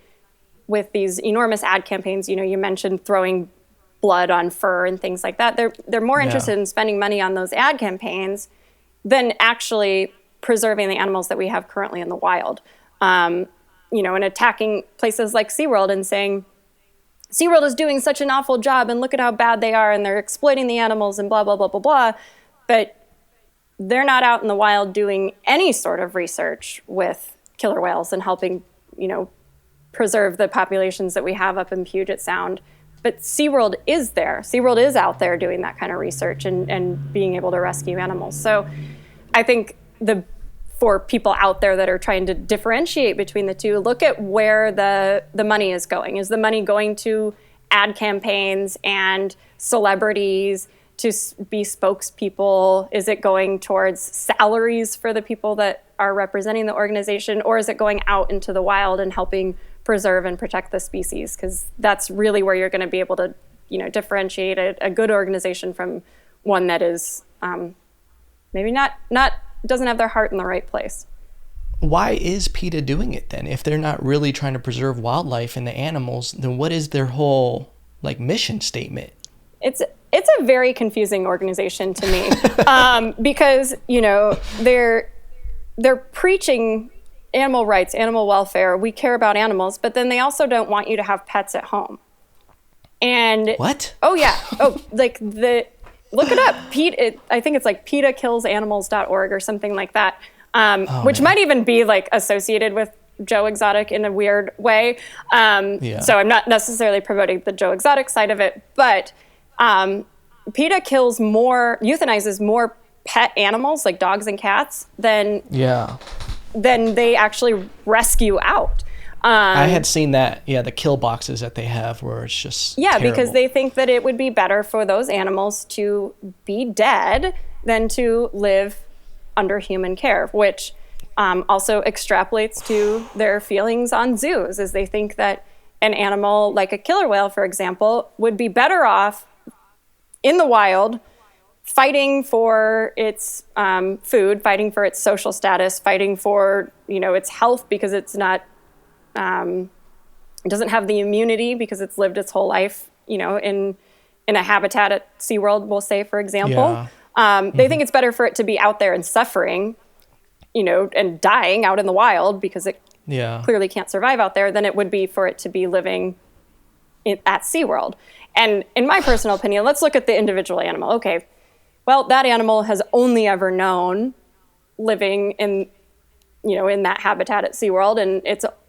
with these enormous ad campaigns. You mentioned throwing blood on fur and things like that. They're more interested in spending money on those ad campaigns than actually preserving the animals that we have currently in the wild. And attacking places like SeaWorld and saying, SeaWorld is doing such an awful job and look at how bad they are and they're exploiting the animals and blah, blah, blah, blah, blah. But they're not out in the wild doing any sort of research with killer whales and helping, preserve the populations that we have up in Puget Sound. But SeaWorld is there. SeaWorld is out there doing that kind of research and being able to rescue animals. So I think for people out there that are trying to differentiate between the two, look at where the money is going. Is the money going to ad campaigns and celebrities to be spokespeople? Is it going towards salaries for the people that are representing the organization? Or is it going out into the wild and helping preserve and protect the species? Because that's really where you're going to be able to, differentiate a good organization from one that is maybe not doesn't have their heart in the right place. Why is PETA doing it then? If they're not really trying to preserve wildlife and the animals, then what is their whole mission statement? It's a very confusing organization to me because they're preaching animal rights, animal welfare. We care about animals, but then they also don't want you to have pets at home. And what? Oh yeah. Oh, look it up. I think it's like PETAkillsanimals.org or something like that, which might even be associated with Joe Exotic in a weird way. So I'm not necessarily promoting the Joe Exotic side of it, but PETA euthanizes more pet animals like dogs and cats than they actually rescue out. I had seen that, the kill boxes that they have where it's just terrible. Because they think that it would be better for those animals to be dead than to live under human care, which also extrapolates to their feelings on zoos, as they think that an animal like a killer whale, for example, would be better off in the wild fighting for its food, fighting for its social status, fighting for its health because it's not it doesn't have the immunity because it's lived its whole life, in a habitat at SeaWorld, we'll say, for example. They think it's better for it to be out there and suffering, and dying out in the wild because it clearly can't survive out there than it would be for it to be living at SeaWorld. And in my personal opinion, let's look at the individual animal. Okay, well, that animal has only ever known living in that habitat at SeaWorld, and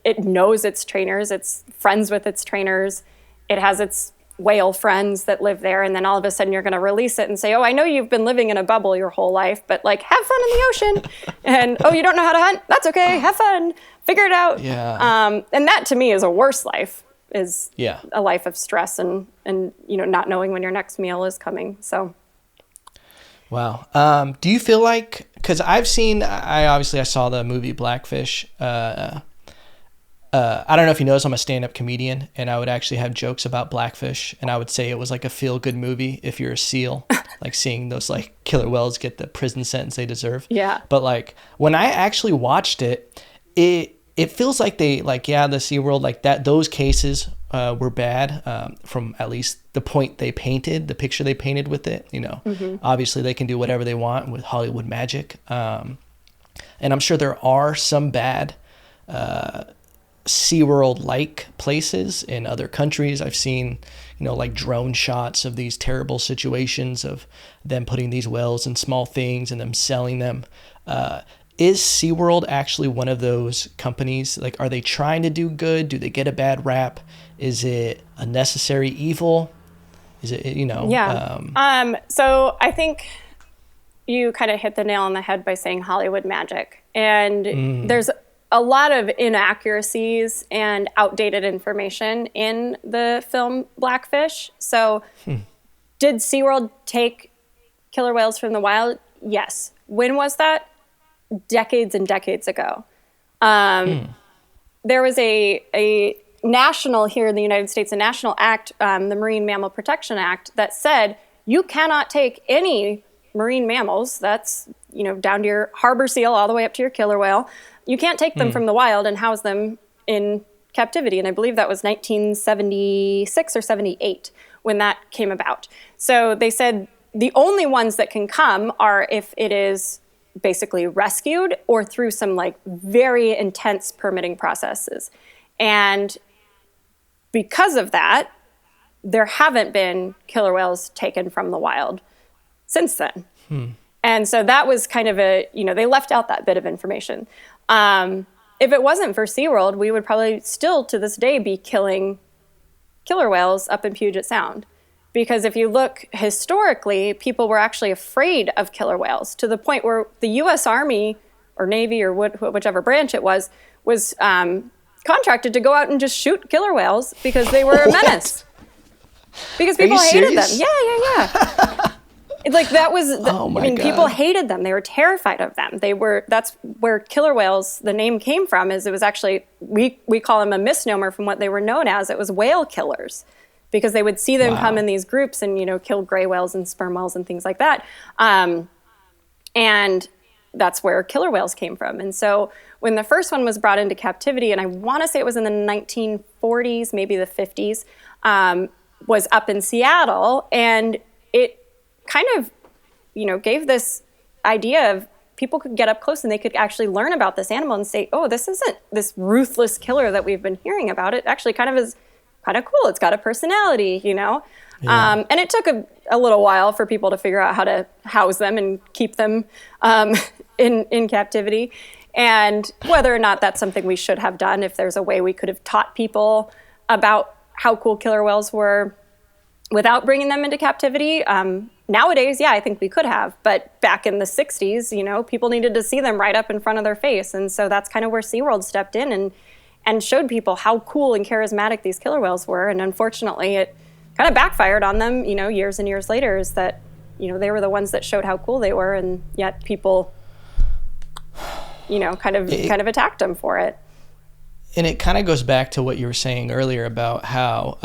it knows its trainers, it's friends with its trainers, it has its whale friends that live there, and then all of a sudden you're going to release it and say, oh, I know you've been living in a bubble your whole life, but have fun in the ocean. And, oh, you don't know how to hunt? That's okay, have fun, figure it out. And that to me is a worse life, is a life of stress and not knowing when your next meal is coming. So. Wow. Do you feel like, because I saw the movie Blackfish. I don't know if you notice, I'm a stand-up comedian, and I would actually have jokes about Blackfish, and I would say it was like a feel-good movie if you're a SEAL, seeing those killer whales get the prison sentence they deserve. Yeah. But when I actually watched it, it feels like they the SeaWorld, that those cases were bad from at least the point they painted, the picture they painted with it. Obviously they can do whatever they want with Hollywood magic. And I'm sure there are some bad SeaWorld-like places in other countries. I've seen, drone shots of these terrible situations of them putting these whales in small things and them selling them. Is SeaWorld actually one of those companies? Are they trying to do good? Do they get a bad rap? Is it a necessary evil? Is it, Yeah. So I think you kind of hit the nail on the head by saying Hollywood magic. And there's a lot of inaccuracies and outdated information in the film Blackfish. So did SeaWorld take killer whales from the wild? Yes. When was that? Decades and decades ago. There was a national, here in the United States, a national act, the Marine Mammal Protection Act, that said you cannot take any marine mammals, that's, down to your harbor seal all the way up to your killer whale. You can't take them from the wild and house them in captivity. And I believe that was 1976 or 78 when that came about. So they said the only ones that can come are if it is basically rescued or through some like very intense permitting processes. And because of that, there haven't been killer whales taken from the wild since then. And so that was kind of they left out that bit of information. If it wasn't for SeaWorld, we would probably still to this day be killing killer whales up in Puget Sound. Because if you look historically, people were actually afraid of killer whales to the point where the U.S. Army or Navy or whichever branch it was contracted to go out and just shoot killer whales because they were a menace. Because people hated them. Yeah. Like that was, people hated them. They were terrified of them. That's where killer whales, the name came from, is it was actually, we call them a misnomer from what they were known as. It was whale killers because they would see them come in these groups and, kill gray whales and sperm whales and things like that. And that's where killer whales came from. And so when the first one was brought into captivity, and I want to say it was in the 1940s, maybe the 50s, was up in Seattle, and it kind of, gave this idea of people could get up close and they could actually learn about this animal and say, oh, this isn't this ruthless killer that we've been hearing about. It actually kind of is kind of cool. It's got a personality, Yeah. And it took a little while for people to figure out how to house them and keep them in captivity. And whether or not that's something we should have done, if there's a way we could have taught people about how cool killer whales were without bringing them into captivity. Nowadays, I think we could have. But back in the 60s, people needed to see them right up in front of their face. And so that's kind of where SeaWorld stepped in and showed people how cool and charismatic these killer whales were. And unfortunately, it kind of backfired on them, years and years later, is that, they were the ones that showed how cool they were. And yet people, kind of attacked them for it. And it kind of goes back to what you were saying earlier about how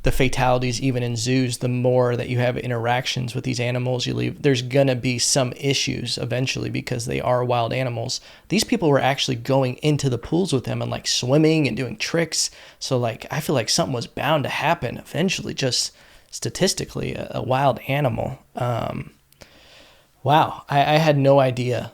the fatalities, even in zoos, the more that you have interactions with these animals, there's going to be some issues eventually because they are wild animals. These people were actually going into the pools with them and like swimming and doing tricks. So like, I feel like something was bound to happen eventually, just statistically, a wild animal. Wow. I had no idea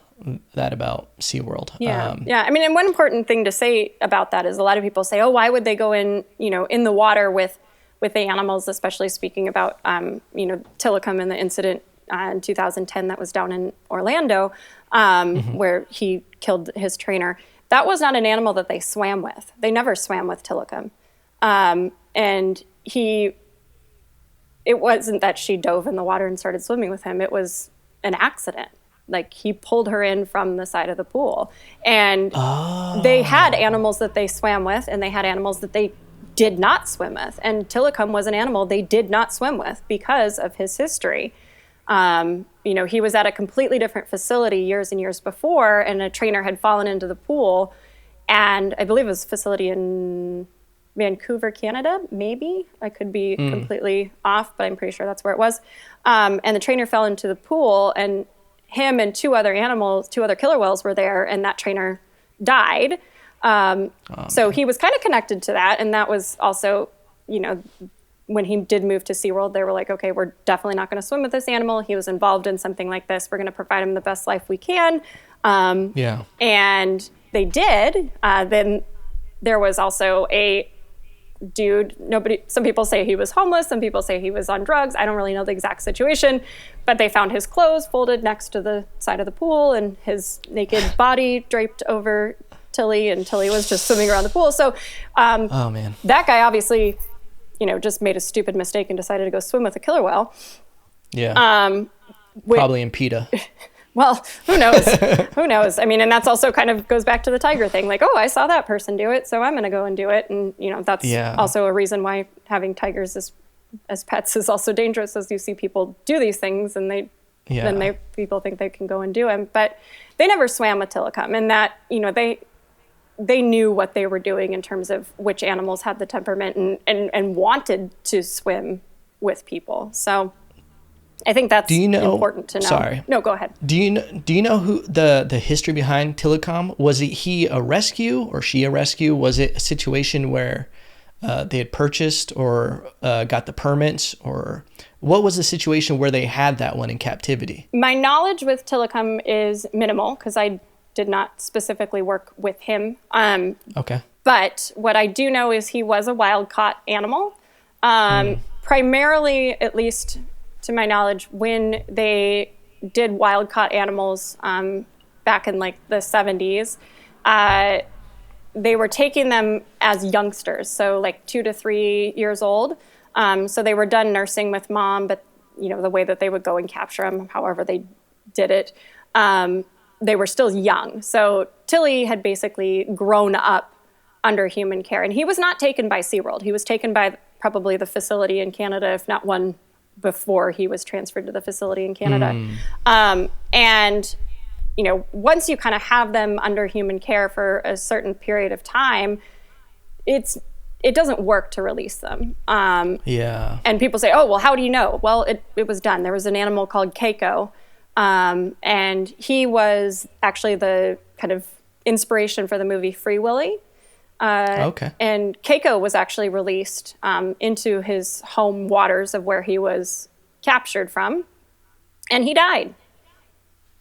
that about SeaWorld. Yeah. And one important thing to say about that is a lot of people say, oh, why would they go in, in the water with the animals, especially speaking about, Tilikum and the incident in 2010 that was down in Orlando, where he killed his trainer. That was not an animal that they swam with. They never swam with Tilikum. And it wasn't that she dove in the water and started swimming with him. It was an accident. Like he pulled her in from the side of the pool. And they had animals that they swam with, and they had animals that they did not swim with. And Tilikum was an animal they did not swim with because of his history. He was at a completely different facility years and years before, and a trainer had fallen into the pool. And I believe it was a facility in Vancouver, Canada, maybe. I could be completely off, but I'm pretty sure that's where it was. And the trainer fell into the pool, and him and two other killer whales were there, and that trainer died. So he was kind of connected to that. And that was also, when he did move to SeaWorld, they were like, okay, we're definitely not going to swim with this animal. He was involved in something like this. We're going to provide him the best life we can. And they did. Then there was also a dude, some people say he was homeless, some people say he was on drugs. I don't really know the exact situation, but they found his clothes folded next to the side of the pool and his naked body draped over Tilly, and Tilly was just swimming around the pool. So that guy obviously, just made a stupid mistake and decided to go swim with a killer whale. Yeah. Probably in PETA. Well, who knows? Who knows? I mean, and that's also kind of goes back to the tiger thing. Like, oh, I saw that person do it, so I'm going to go and do it. And, that's also a reason why having tigers as pets is also dangerous, as you see people do these things and people think they can go and do them. But they never swam with Tilikum, and that, they knew what they were doing in terms of which animals had the temperament and wanted to swim with people. So I think that's important to know. Sorry. No, go ahead. Do you know who the history behind Tilikum? Was he a rescue or she a rescue? Was it a situation where they had purchased or got the permits, or What was the situation where they had that one in captivity? My knowledge with Tillicum is minimal because I did not specifically work with him. Okay. But what I do know is he was a wild-caught animal. Primarily, at least to my knowledge, when they did wild-caught animals back in like the 70s, they were taking them as youngsters, so like 2 to 3 years old. So they were done nursing with mom, but the way that they would go and capture them, however they did it, they were still young. So Tilly had basically grown up under human care, and he was not taken by SeaWorld. He was taken by probably the facility in Canada, if not one before he was transferred to the facility in Canada. And once you kind of have them under human care for a certain period of time, it doesn't work to release them. And people say, oh, well, how do you know? Well, it was done. There was an animal called Keiko, and he was actually the kind of inspiration for the movie Free Willy. Okay. And Keiko was actually released into his home waters of where he was captured from, and he died.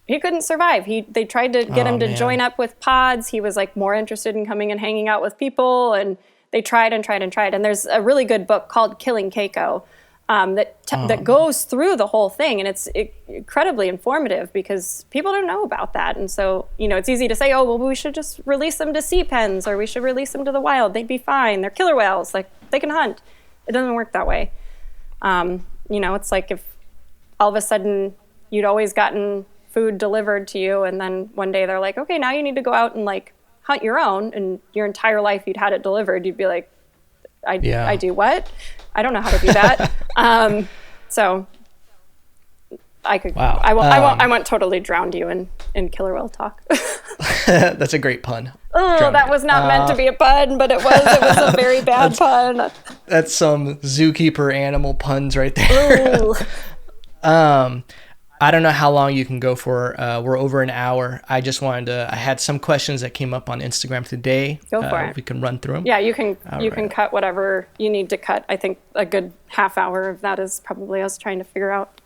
He couldn't survive. They tried to get him to join up with pods. He was like more interested in coming and hanging out with people, and they tried and tried and tried. And there's a really good book called Killing Keiko that goes through the whole thing, and it's incredibly informative because people don't know about that. And so, it's easy to say, oh, well, we should just release them to sea pens, or we should release them to the wild. They'd be fine. They're killer whales. Like, they can hunt. It doesn't work that way. It's like if all of a sudden you'd always gotten food delivered to you, and then one day they're like, okay, now you need to go out and like hunt your own, and your entire life you'd had it delivered, you'd be like, I do what? I don't know how to do that. So I could. Wow. I won't totally drown you in killer whale talk. That's a great pun. Oh, that was not meant to be a pun, but it was. It was a very bad pun. That's some zookeeper animal puns right there. I don't know how long you can go for. We're over an hour. I just I had some questions that came up on Instagram today. Go for it. We can run through them. Yeah, you can cut whatever you need to cut. I think a good half hour of that is probably us trying to figure out.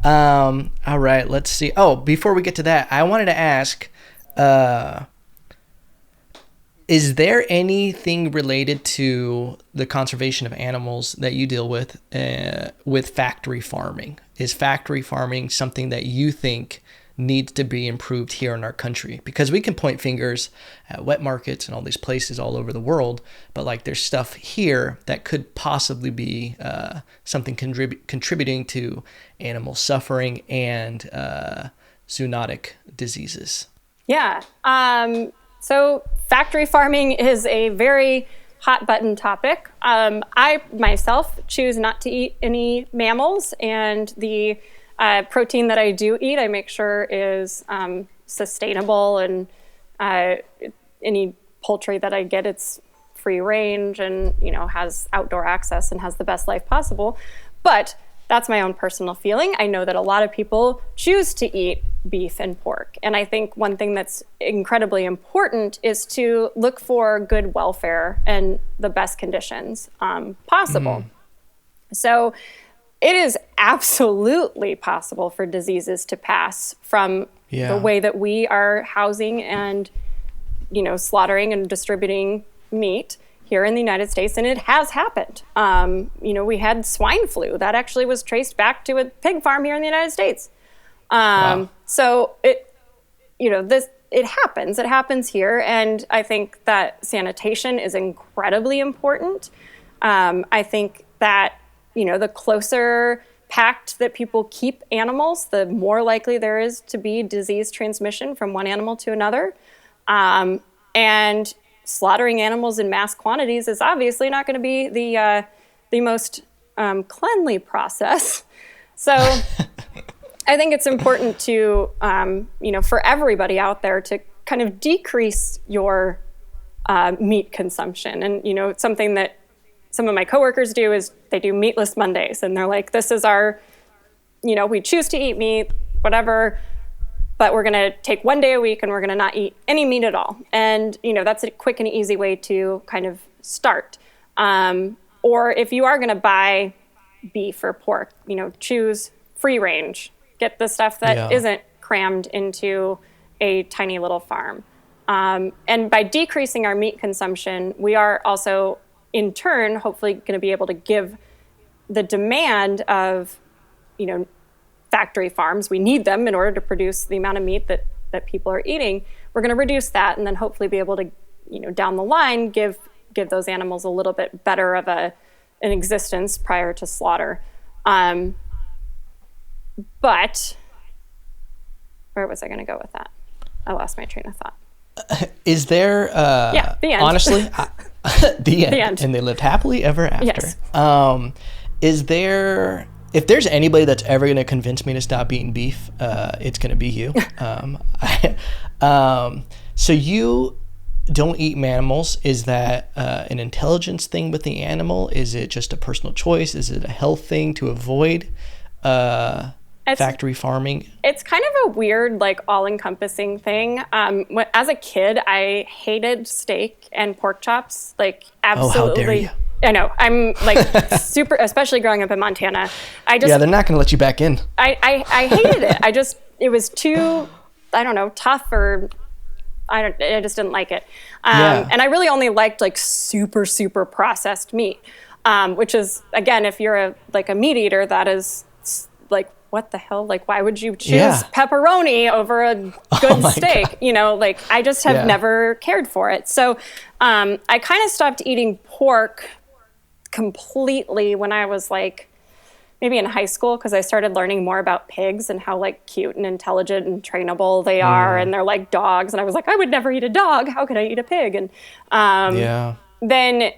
All right, let's see. Oh, before we get to that, I wanted to ask, is there anything related to the conservation of animals that you deal with factory farming? Is factory farming something that you think needs to be improved here in our country? Because we can point fingers at wet markets and all these places all over the world, but like there's stuff here that could possibly be something contributing to animal suffering and zoonotic diseases. Yeah. So factory farming is a very hot button topic. I myself choose not to eat any mammals, and the protein that I do eat, I make sure is sustainable, and any poultry that I get, it's free range and has outdoor access and has the best life possible. But that's my own personal feeling. I know that a lot of people choose to eat beef and pork. And I think one thing that's incredibly important is to look for good welfare and the best conditions possible. So it is absolutely possible for diseases to pass from the way that we are housing and, slaughtering and distributing meat here in the United States, and it has happened. We had swine flu that actually was traced back to a pig farm here in the United States. So it happens. It happens here, and I think that sanitation is incredibly important. I think that the closer packed that people keep animals, the more likely there is to be disease transmission from one animal to another. And slaughtering animals in mass quantities is obviously not going to be the most cleanly process. So I think it's important to, for everybody out there to kind of decrease your meat consumption. And, something that some of my coworkers do is they do meatless Mondays, and they're like, this is our, we choose to eat meat, whatever, but we're going to take one day a week and we're going to not eat any meat at all. And, that's a quick and easy way to kind of start. Or if you are going to buy beef or pork. Choose free range. Get the stuff that isn't crammed into a tiny little farm. And by decreasing our meat consumption, we are also, in turn, hopefully going to be able to give the demand of, factory farms. We need them in order to produce the amount of meat that people are eating. We're going to reduce that, and then hopefully be able to, down the line, give those animals a little bit better of an existence prior to slaughter. But where was I going to go with that? I lost my train of thought. Is there, the end. Honestly, the end. The end. And they lived happily ever after. Yes. Is there, if there's anybody that's ever going to convince me to stop eating beef, it's going to be you. So you don't eat mammals. Is that an intelligence thing with the animal? Is it just a personal choice? Is it a health thing to avoid factory farming? It's kind of a weird, all-encompassing thing. As a kid, I hated steak and pork chops, absolutely. Oh, how dare you. I know. I'm super, especially growing up in Montana. They're not going to let you back in. I hated it. It was too, tough, or I just didn't like it. And I really only liked super, super processed meat, which is, again, if you're a meat eater, that is what the hell? Why would you choose pepperoni over a good steak? God. I just have never cared for it. So I kind of stopped eating pork completely when I was maybe in high school, because I started learning more about pigs and how cute and intelligent and trainable they are. And they're like dogs. And I was like, I would never eat a dog. How could I eat a pig? And then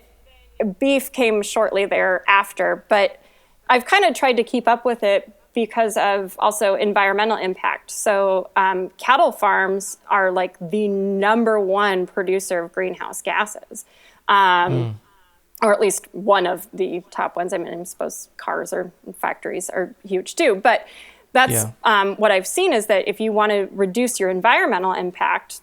beef came shortly thereafter. But I've kind of tried to keep up with it because of also environmental impact. So cattle farms are the number one producer of greenhouse gases, or at least one of the top ones. I mean, I suppose cars or factories are huge too. But that's what I've seen is that if you want to reduce your environmental impact,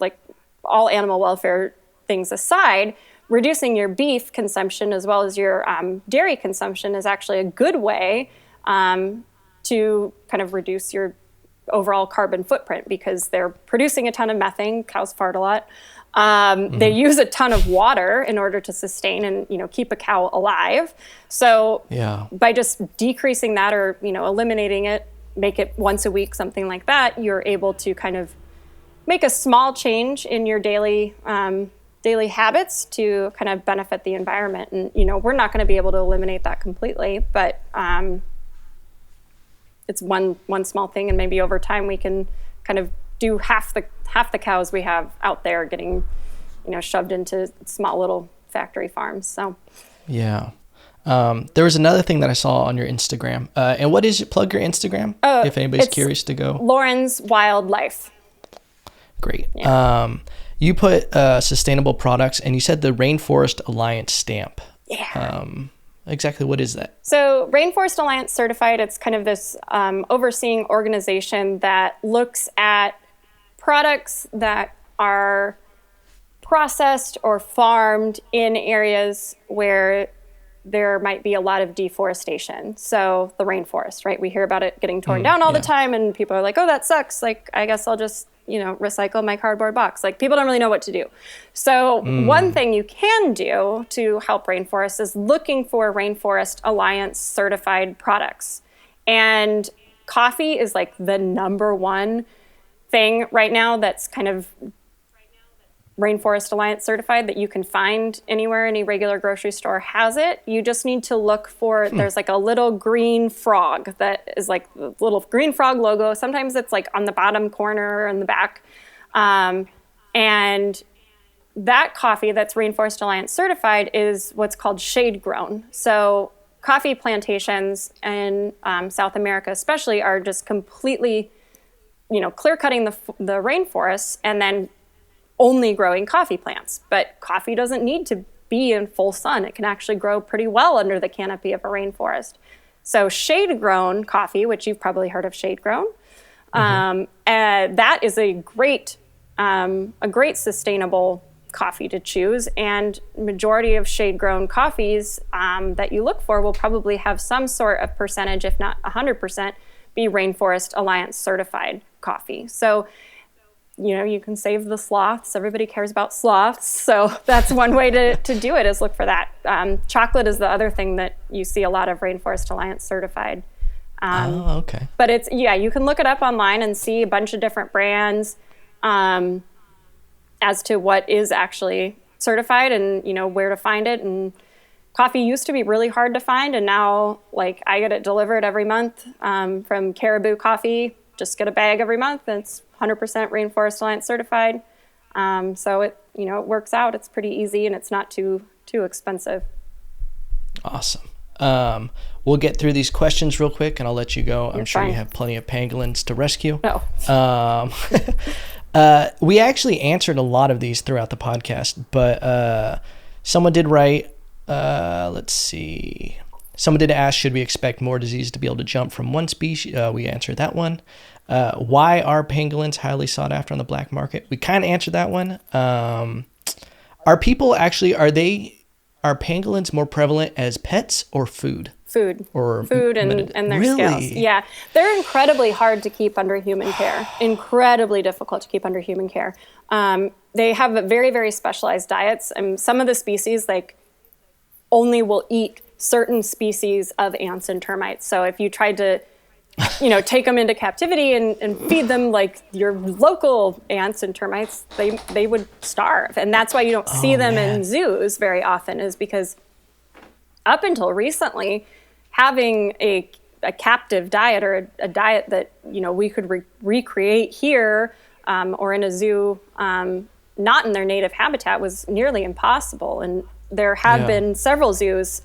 all animal welfare things aside, reducing your beef consumption as well as your dairy consumption is actually a good way to kind of reduce your overall carbon footprint, because they're producing a ton of methane. Cows fart a lot. They use a ton of water in order to sustain and keep a cow alive. So by just decreasing that or eliminating it, make it once a week, something like that, you're able to kind of make a small change in your daily habits to kind of benefit the environment. And we're not going to be able to eliminate that completely, but it's one small thing, and maybe over time we can kind of do half the cows we have out there getting, shoved into small little factory farms. So, there was another thing that I saw on your Instagram. And what is it? Plug your Instagram if anybody's curious to go. Lauren's Wildlife. Great. Yeah. You put sustainable products, and you said the Rainforest Alliance stamp. Yeah. Exactly what is that? So Rainforest Alliance Certified, it's kind of this overseeing organization that looks at products that are processed or farmed in areas where there might be a lot of deforestation. So the rainforest, right? We hear about it getting torn down all the time, and people are like, oh, that sucks. I guess I'll just recycle my cardboard box. People don't really know what to do. So one thing you can do to help rainforests is looking for Rainforest Alliance certified products. And coffee is the number one thing right now that's kind of Rainforest Alliance certified that you can find anywhere. Any regular grocery store has it. You just need to look for, there's a little green frog that is the little green frog logo. Sometimes it's on the bottom corner in the back. And that coffee that's Rainforest Alliance certified is what's called shade grown. So coffee plantations in South America especially are just completely, clear cutting the rainforests and then only growing coffee plants. But coffee doesn't need to be in full sun. It can actually grow pretty well under the canopy of a rainforest. So shade-grown coffee, which you've probably heard of shade-grown, that is a great sustainable coffee to choose, and majority of shade-grown coffees that you look for will probably have some sort of percentage, if not 100%, be Rainforest Alliance certified coffee. So, you can save the sloths. Everybody cares about sloths. So that's one way to do it, is look for that. Chocolate is the other thing that you see a lot of Rainforest Alliance certified. Okay. But you can look it up online and see a bunch of different brands as to what is actually certified and, where to find it. And coffee used to be really hard to find. And now, I get it delivered every month from Caribou Coffee. Just get a bag every month, and it's 100% Rainforest Alliance certified. So it works out. It's pretty easy, and it's not too expensive. Awesome. We'll get through these questions real quick, and I'll let you go. I'm sure fine. you have plenty of pangolins to rescue. No. We actually answered a lot of these throughout the podcast, but someone did write, let's see. Someone did ask, should we expect more disease to be able to jump from one species? We answered that one. Why are pangolins highly sought after on the black market? We kind of answered that one. Are pangolins more prevalent as pets or food? Food and their really? scales. Yeah, they're incredibly hard to keep under human care. Incredibly difficult to keep under human care. They have very, very specialized diets, and some of the species only will eat certain species of ants and termites. So if you tried to, take them into captivity and feed them like your local ants and termites, they would starve. And that's why you don't see them in zoos very often, is because up until recently, having a captive diet, or a diet that, we could recreate here or in a zoo, not in their native habitat, was nearly impossible. And there have been several zoos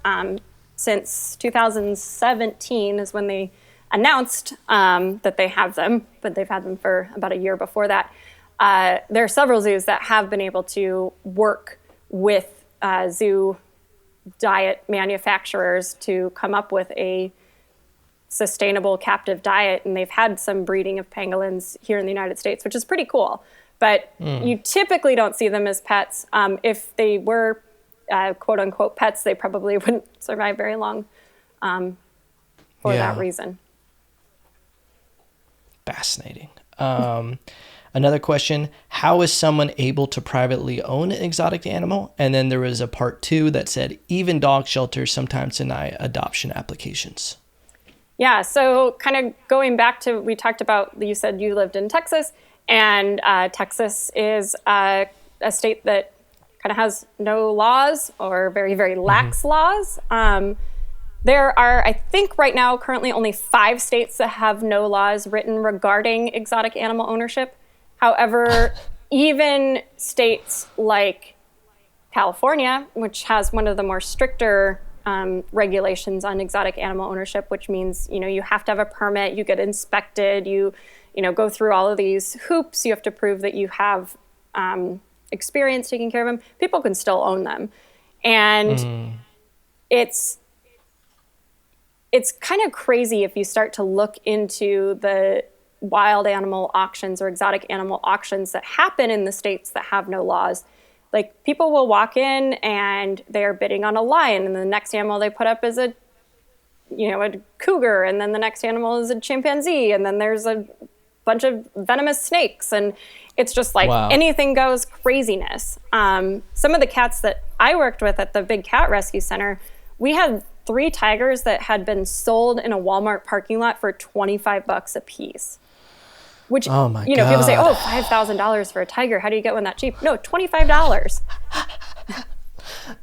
since 2017 is when they announced that they have them, but they've had them for about a year before that. There are several zoos that have been able to work with zoo diet manufacturers to come up with a sustainable captive diet, and they've had some breeding of pangolins here in the United States, which is pretty cool. But you typically don't see them as pets. If they were quote unquote pets, they probably wouldn't survive very long for that reason. Fascinating. Another question, how is someone able to privately own an exotic animal? And then there was a part 2 that said, even dog shelters sometimes deny adoption applications. Yeah, so kind of going back to, we talked about, you said you lived in Texas, and Texas is a state that kind of has no laws, or very, very lax laws. There are, I think right now, currently only 5 states that have no laws written regarding exotic animal ownership. However, even states like California, which has one of the more stricter regulations on exotic animal ownership, which means, you have to have a permit, you get inspected, you go through all of these hoops, you have to prove that you have experience taking care of them, people can still own them. And it's kind of crazy if you start to look into the wild animal auctions or exotic animal auctions that happen in the states that have no laws. Like, people will walk in and they're bidding on a lion, and the next animal they put up is a cougar, and then the next animal is a chimpanzee, and then there's a bunch of venomous snakes, and it's just anything goes craziness. Some of the cats that I worked with at the Big Cat Rescue Center, we had 3 tigers that had been sold in a Walmart parking lot for $25 a piece. Which, oh my God. People say, $5,000 for a tiger. How do you get one that cheap? No, $25.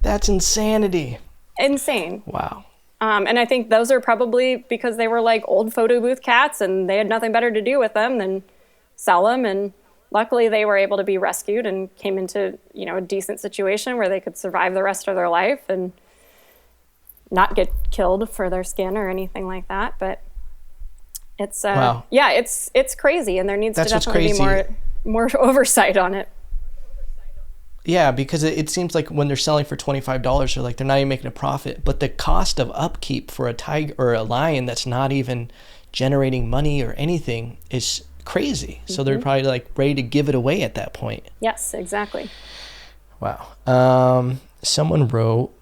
That's insanity. Insane. Wow. And I think those are probably because they were like old photo booth cats and they had nothing better to do with them than sell them. And luckily they were able to be rescued and came into, a decent situation where they could survive the rest of their life and not get killed for their skin or anything like that. But it's it's crazy, and there needs to definitely be more oversight on it. Yeah, because it seems like when they're selling for $25, they're not even making a profit. But the cost of upkeep for a tiger or a lion that's not even generating money or anything is crazy. So they're probably ready to give it away at that point. Yes, exactly. Wow. Someone wrote,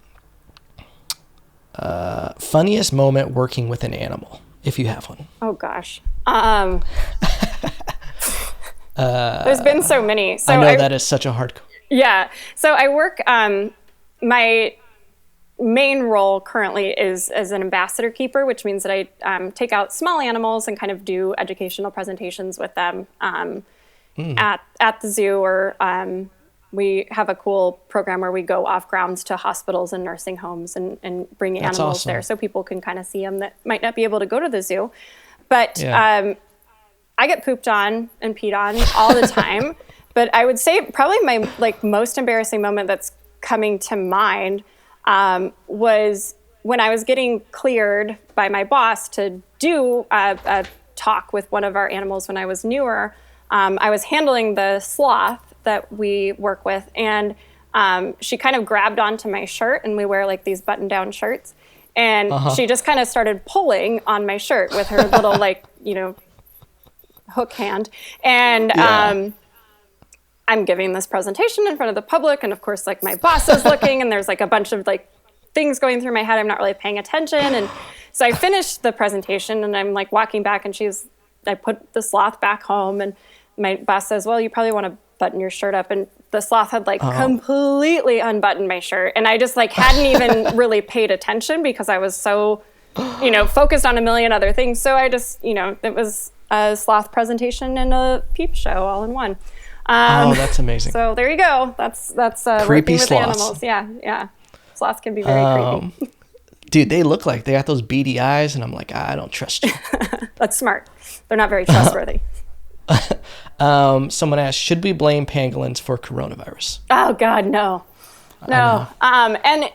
funniest moment working with an animal, if you have one. Oh gosh. There's been so many. So I know that is such a hard. Yeah. So I work, my main role currently is as an ambassador keeper, which means that I take out small animals and kind of do educational presentations with them at the zoo, or we have a cool program where we go off grounds to hospitals and nursing homes and bring That's animals awesome. there so people can kind of see them that might not be able to go to the zoo. But I get pooped on and peed on all the time. But I would say probably my most embarrassing moment that's coming to mind was when I was getting cleared by my boss to do a talk with one of our animals when I was newer. I was handling the sloth that we work with, and she kind of grabbed onto my shirt, and we wear these button-down shirts, and she just kind of started pulling on my shirt with her little hook hand, and I'm giving this presentation in front of the public, and of course my boss is looking, and there's a bunch of things going through my head. I'm not really paying attention, and so I finished the presentation, and I'm walking back, and I put the sloth back home, and my boss says, well, you probably want to button your shirt up, and the sloth had completely unbuttoned my shirt, and I just hadn't even really paid attention because I was so focused on a million other things. So I just it was a sloth presentation and a peep show all in one. That's amazing. So there you go. That's creepy working with sloths. animals. Yeah. Sloths can be very creepy. Dude, they look like they got those beady eyes, and I'm like, I don't trust you. That's smart. They're not very trustworthy. Someone asked, should we blame pangolins for coronavirus? Oh God, no. And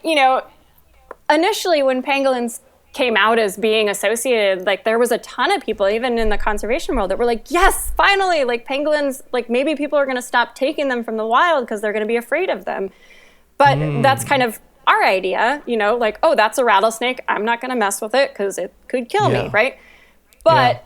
initially when pangolins came out as being associated, there was a ton of people, even in the conservation world, that were like, yes, finally, pangolins, maybe people are going to stop taking them from the wild because they're going to be afraid of them. But that's kind of our idea, oh, that's a rattlesnake. I'm not going to mess with it because it could kill me, right? But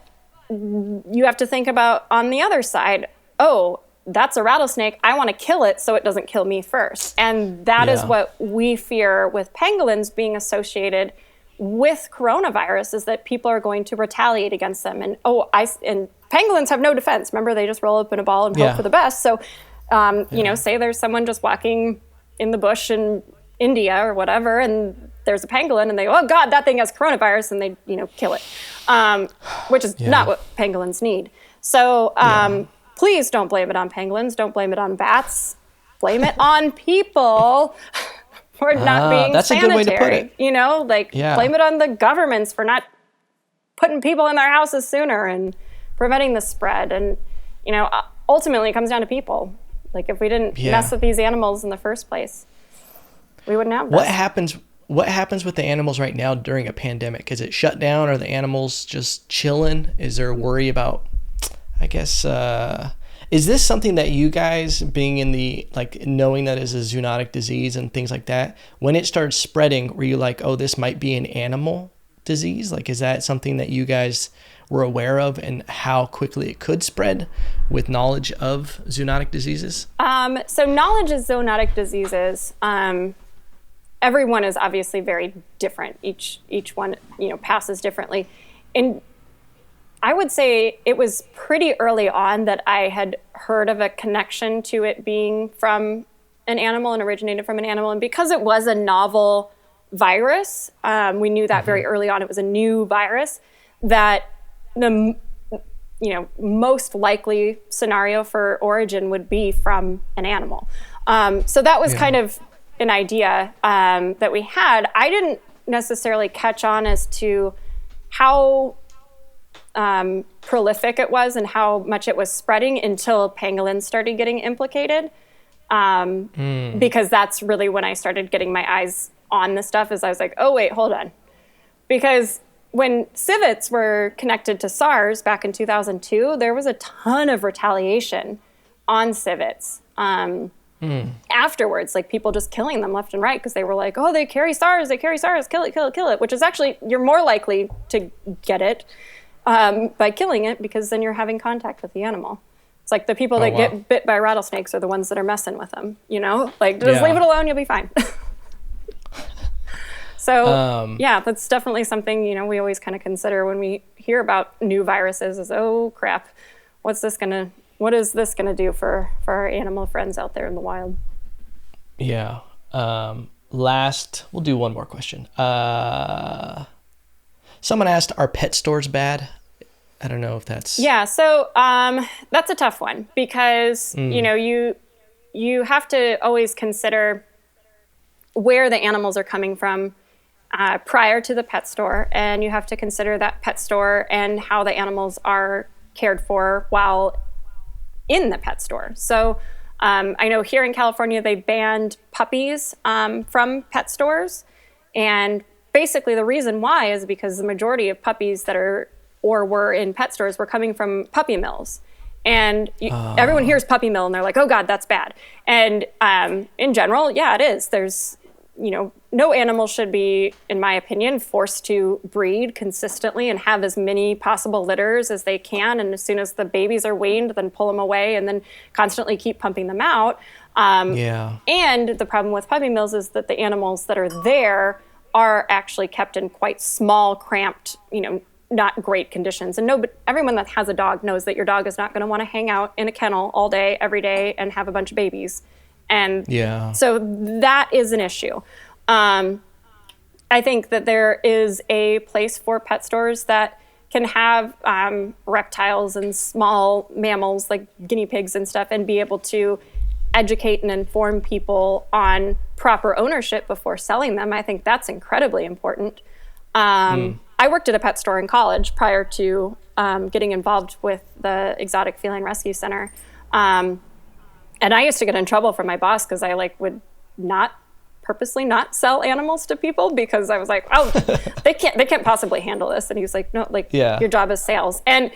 you have to think about on the other side, oh, that's a rattlesnake. I want to kill it so it doesn't kill me first. And that is what we fear with pangolins being associated with coronavirus, is that people are going to retaliate against them. And and pangolins have no defense. Remember, they just roll up in a ball and hope for the best. So, say there's someone just walking in the bush in India or whatever, and there's a pangolin, and they go, oh God, that thing has coronavirus, and they, kill it, which is not what pangolins need. So please don't blame it on pangolins. Don't blame it on bats. Blame it on people for not being that's sanitary. a good way to put it. Blame it on the governments for not putting people in their houses sooner and preventing the spread. And, ultimately it comes down to people. If we didn't mess with these animals in the first place, we wouldn't have this. What happens with the animals right now during a pandemic? Is it shut down? Are the animals just chilling? Is there a worry about, I guess, is this something that you guys, being in the, knowing that it's a zoonotic disease and things like that, when it started spreading, were you like, oh, this might be an animal disease? Is that something that you guys were aware of, and how quickly it could spread with knowledge of zoonotic diseases? So knowledge of zoonotic diseases, everyone is obviously very different. Each one, passes differently. And I would say it was pretty early on that I had heard of a connection to it being from an animal and originated from an animal. And because it was a novel virus, we knew that very early on. It was a new virus, that the most likely scenario for origin would be from an animal. So that was kind of an idea that we had. I didn't necessarily catch on as to how prolific it was and how much it was spreading until pangolins started getting implicated. Because that's really when I started getting my eyes on this stuff, is I was like, oh wait, hold on. Because when civets were connected to SARS back in 2002, there was a ton of retaliation on civets. Afterwards, people just killing them left and right because they were like, oh, they carry SARS, kill it, which is actually, you're more likely to get it by killing it, because then you're having contact with the animal. It's like the people Oh, that wow. get bit by rattlesnakes are the ones that are messing with them, Like, just leave it alone, you'll be fine. So, that's definitely something, we always kind of consider when we hear about new viruses is, oh, crap, what is this going to do for our animal friends out there in the wild? Yeah. We'll do one more question. Someone asked, are pet stores bad? I don't know if that's... Yeah, so that's a tough one because, you have to always consider where the animals are coming from prior to the pet store, and you have to consider that pet store and how the animals are cared for while in the pet store. So I know here in California, they banned puppies from pet stores. And basically the reason why is because the majority of puppies that were in pet stores were coming from puppy mills. And everyone hears puppy mill and they're like, oh God, that's bad. And in general, yeah, it is. There's, no animal should be, in my opinion, forced to breed consistently and have as many possible litters as they can. And as soon as the babies are weaned, then pull them away and then constantly keep pumping them out. And the problem with puppy mills is that the animals that are there are actually kept in quite small, cramped, not great conditions. And but everyone that has a dog knows that your dog is not going to want to hang out in a kennel all day, every day, and have a bunch of babies. And so that is an issue. I think that there is a place for pet stores that can have reptiles and small mammals like guinea pigs and stuff and be able to educate and inform people on proper ownership before selling them. I think that's incredibly important. I worked at a pet store in college prior to getting involved with the Exotic Feline Rescue Center. And I used to get in trouble from my boss because I would purposely not sell animals to people because I was like, oh, they can't possibly handle this. And he was like, no, your job is sales. And,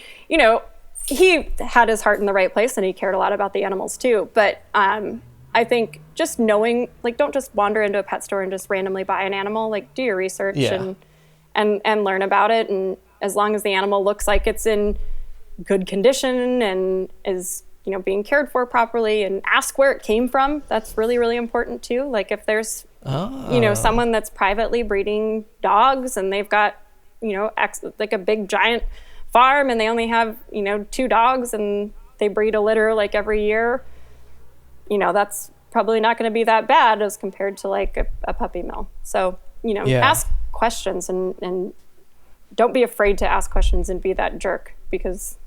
he had his heart in the right place and he cared a lot about the animals too. But I think just knowing, don't just wander into a pet store and just randomly buy an animal, do your research and learn about it. And as long as the animal looks like it's in good condition and is being cared for properly, and ask where it came from. That's really, really important too. If there's, someone that's privately breeding dogs and they've got, a big giant farm and they only have, 2 dogs and they breed a litter every year, that's probably not going to be that bad as compared to a puppy mill. So, ask questions and don't be afraid to ask questions and be that jerk because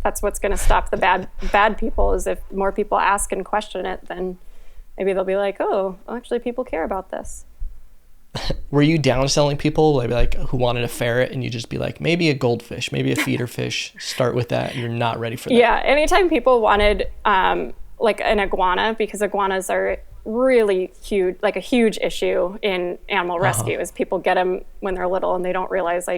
that's what's going to stop the bad people is if more people ask and question it, then maybe they'll be like, oh, actually people care about this. Were you downselling people who wanted a ferret and you just be like, maybe a goldfish, maybe a feeder fish, start with that. You're not ready for that. Yeah. Anytime people wanted an iguana, because iguanas are really huge, a huge issue in animal rescue is people get them when they're little and they don't realize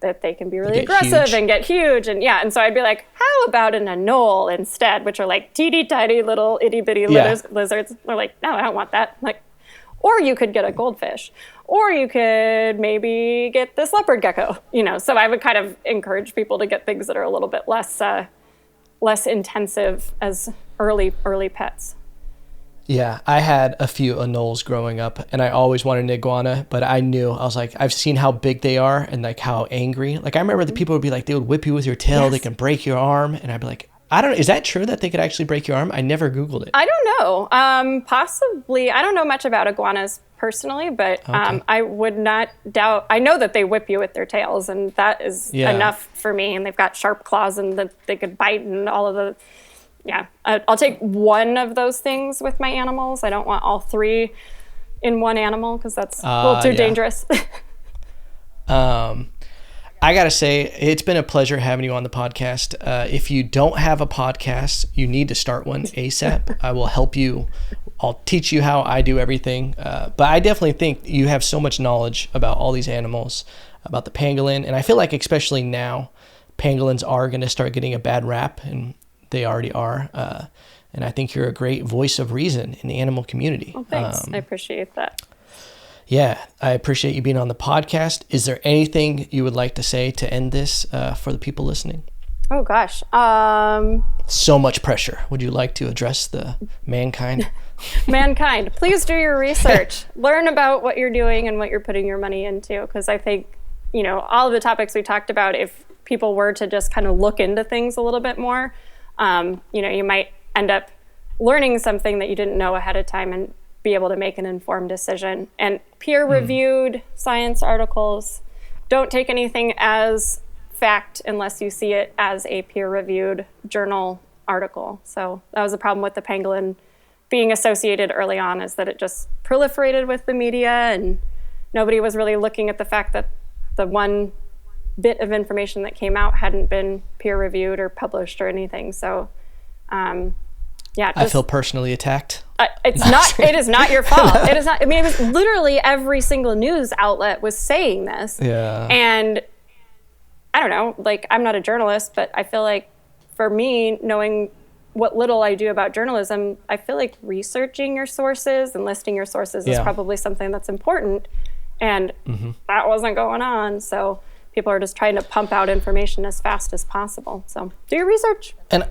that they can be really aggressive and get huge. And so I'd be like, how about an anole instead, which are teeny tiny little itty bitty lizards. They're like, no, I don't want that. Or you could get a goldfish, or you could maybe get this leopard gecko, So I would kind of encourage people to get things that are a little bit less intensive as early pets. Yeah, I had a few anoles growing up, and I always wanted an iguana, but I was like, I've seen how big they are and how angry. I remember the people would be like, they would whip you with your tail, they can break your arm, and I'd be like, I don't know, is that true that they could actually break your arm? I never Googled it. I don't know. Possibly. I don't know much about iguanas personally, but I would not doubt. I know that they whip you with their tails, and that is enough for me. And they've got sharp claws, and that they could bite, and all of the. Yeah, I'll take one of those things with my animals. I don't want all 3 in one animal because that's a little too dangerous. I got to say, it's been a pleasure having you on the podcast. If you don't have a podcast, you need to start one ASAP. I will help you. I'll teach you how I do everything. But I definitely think you have so much knowledge about all these animals, about the pangolin. And I feel like especially now, pangolins are going to start getting a bad rap, and they already are. And I think you're a great voice of reason in the animal community. Well, thanks. I appreciate that. Yeah, I appreciate you being on the podcast. Is there anything you would like to say to end this for the people listening? Oh gosh. So much pressure. Would you like to address the mankind? Mankind, please do your research. Learn about what you're doing and what you're putting your money into. Because I think, all of the topics we talked about, if people were to just kind of look into things a little bit more, you might end up learning something that you didn't know ahead of time and be able to make an informed decision. And peer-reviewed science articles, don't take anything as fact unless you see it as a peer-reviewed journal article. So that was the problem with the pangolin being associated early on, is that it just proliferated with the media and nobody was really looking at the fact that the one bit of information that came out hadn't been peer-reviewed or published or anything. So I feel personally attacked. It is not your fault. It is not. I mean, it was literally every single news outlet was saying this. Yeah. And I don't know, I'm not a journalist, but I feel like for me, knowing what little I do about journalism, I feel like researching your sources and listing your sources is probably something that's important. And that wasn't going on. So people are just trying to pump out information as fast as possible. So do your research. And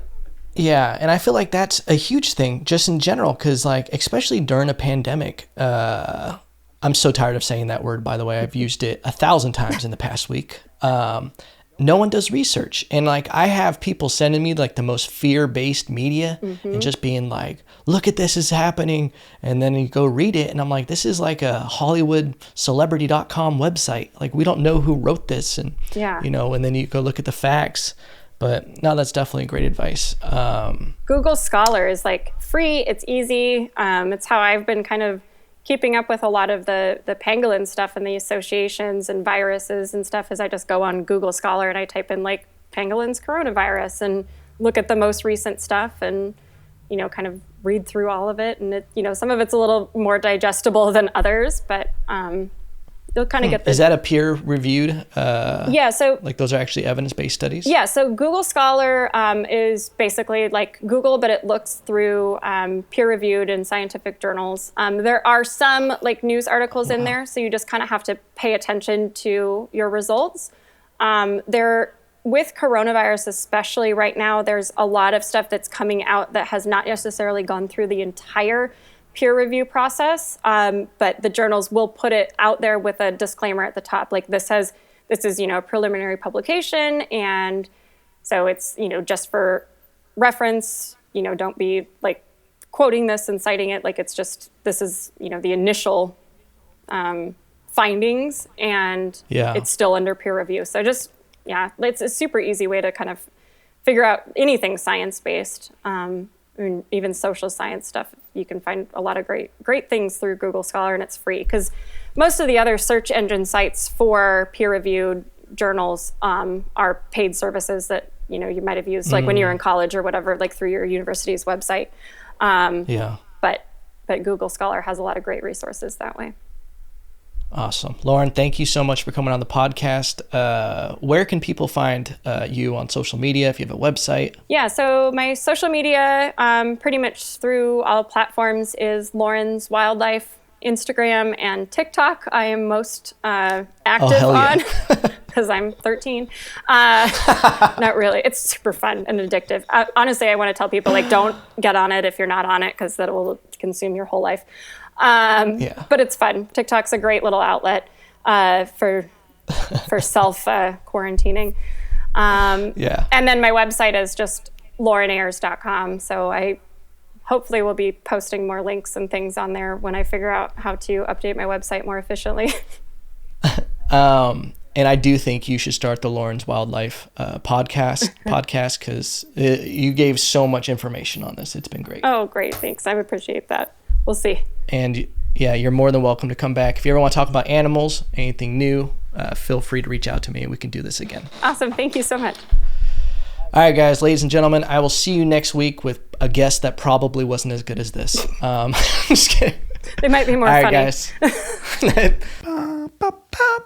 I feel like that's a huge thing just in general, because especially during a pandemic, I'm so tired of saying that word, by the way. I've used it 1,000 times in the past week. No one does research. And I have people sending me the most fear-based media and just being like, look at this is happening. And then you go read it and I'm like, this is like a Hollywood celebrity.com website. We don't know who wrote this. And, and then you go look at the facts. But no, that's definitely great advice. Google Scholar is free. It's easy. It's how I've been kind of keeping up with a lot of the pangolin stuff and the associations and viruses and stuff, is I just go on Google Scholar and I type in pangolins coronavirus and look at the most recent stuff and, kind of read through all of it. And it, some of it's a little more digestible than others, but you'll kind of get the... Is that a peer-reviewed? Yeah, so... those are actually evidence-based studies? Yeah, so Google Scholar is basically like Google, but it looks through peer-reviewed and scientific journals. There are some news articles in there, so you just kind of have to pay attention to your results. With coronavirus especially right now, there's a lot of stuff that's coming out that has not necessarily gone through the entire peer review process, but the journals will put it out there with a disclaimer at the top, this is a preliminary publication, and so it's just for reference. Don't be quoting this and citing it, it's just, this is the initial findings, and it's still under peer review. So just it's a super easy way to kind of figure out anything science-based. Even social science stuff, you can find a lot of great things through Google Scholar, and it's free, because most of the other search engine sites for peer-reviewed journals are paid services that you might have used when you were in college or whatever, through your university's website. But Google Scholar has a lot of great resources that way. Awesome. Lauren, thank you so much for coming on the podcast. Where can people find you on social media, if you have a website? Yeah, so my social media, pretty much through all platforms, is Lauren's Wildlife. Instagram and TikTok I am most active on, because I'm 13. Not really. It's super fun and addictive. Honestly, I want to tell people, don't get on it if you're not on it, because that will consume your whole life. But it's fun. TikTok's a great little outlet for self quarantining. And then my website is just laurenayres.com. So I hopefully will be posting more links and things on there when I figure out how to update my website more efficiently. And I do think you should start the Lauren's Wildlife podcast, because you gave so much information on this. It's been great. Oh, great. Thanks. I appreciate that. We'll see. And you're more than welcome to come back. If you ever want to talk about animals, anything new, feel free to reach out to me and we can do this again. Awesome. Thank you so much. All right, guys, ladies and gentlemen, I will see you next week with a guest that probably wasn't as good as this. I'm just kidding. They might be more funny. All right, guys.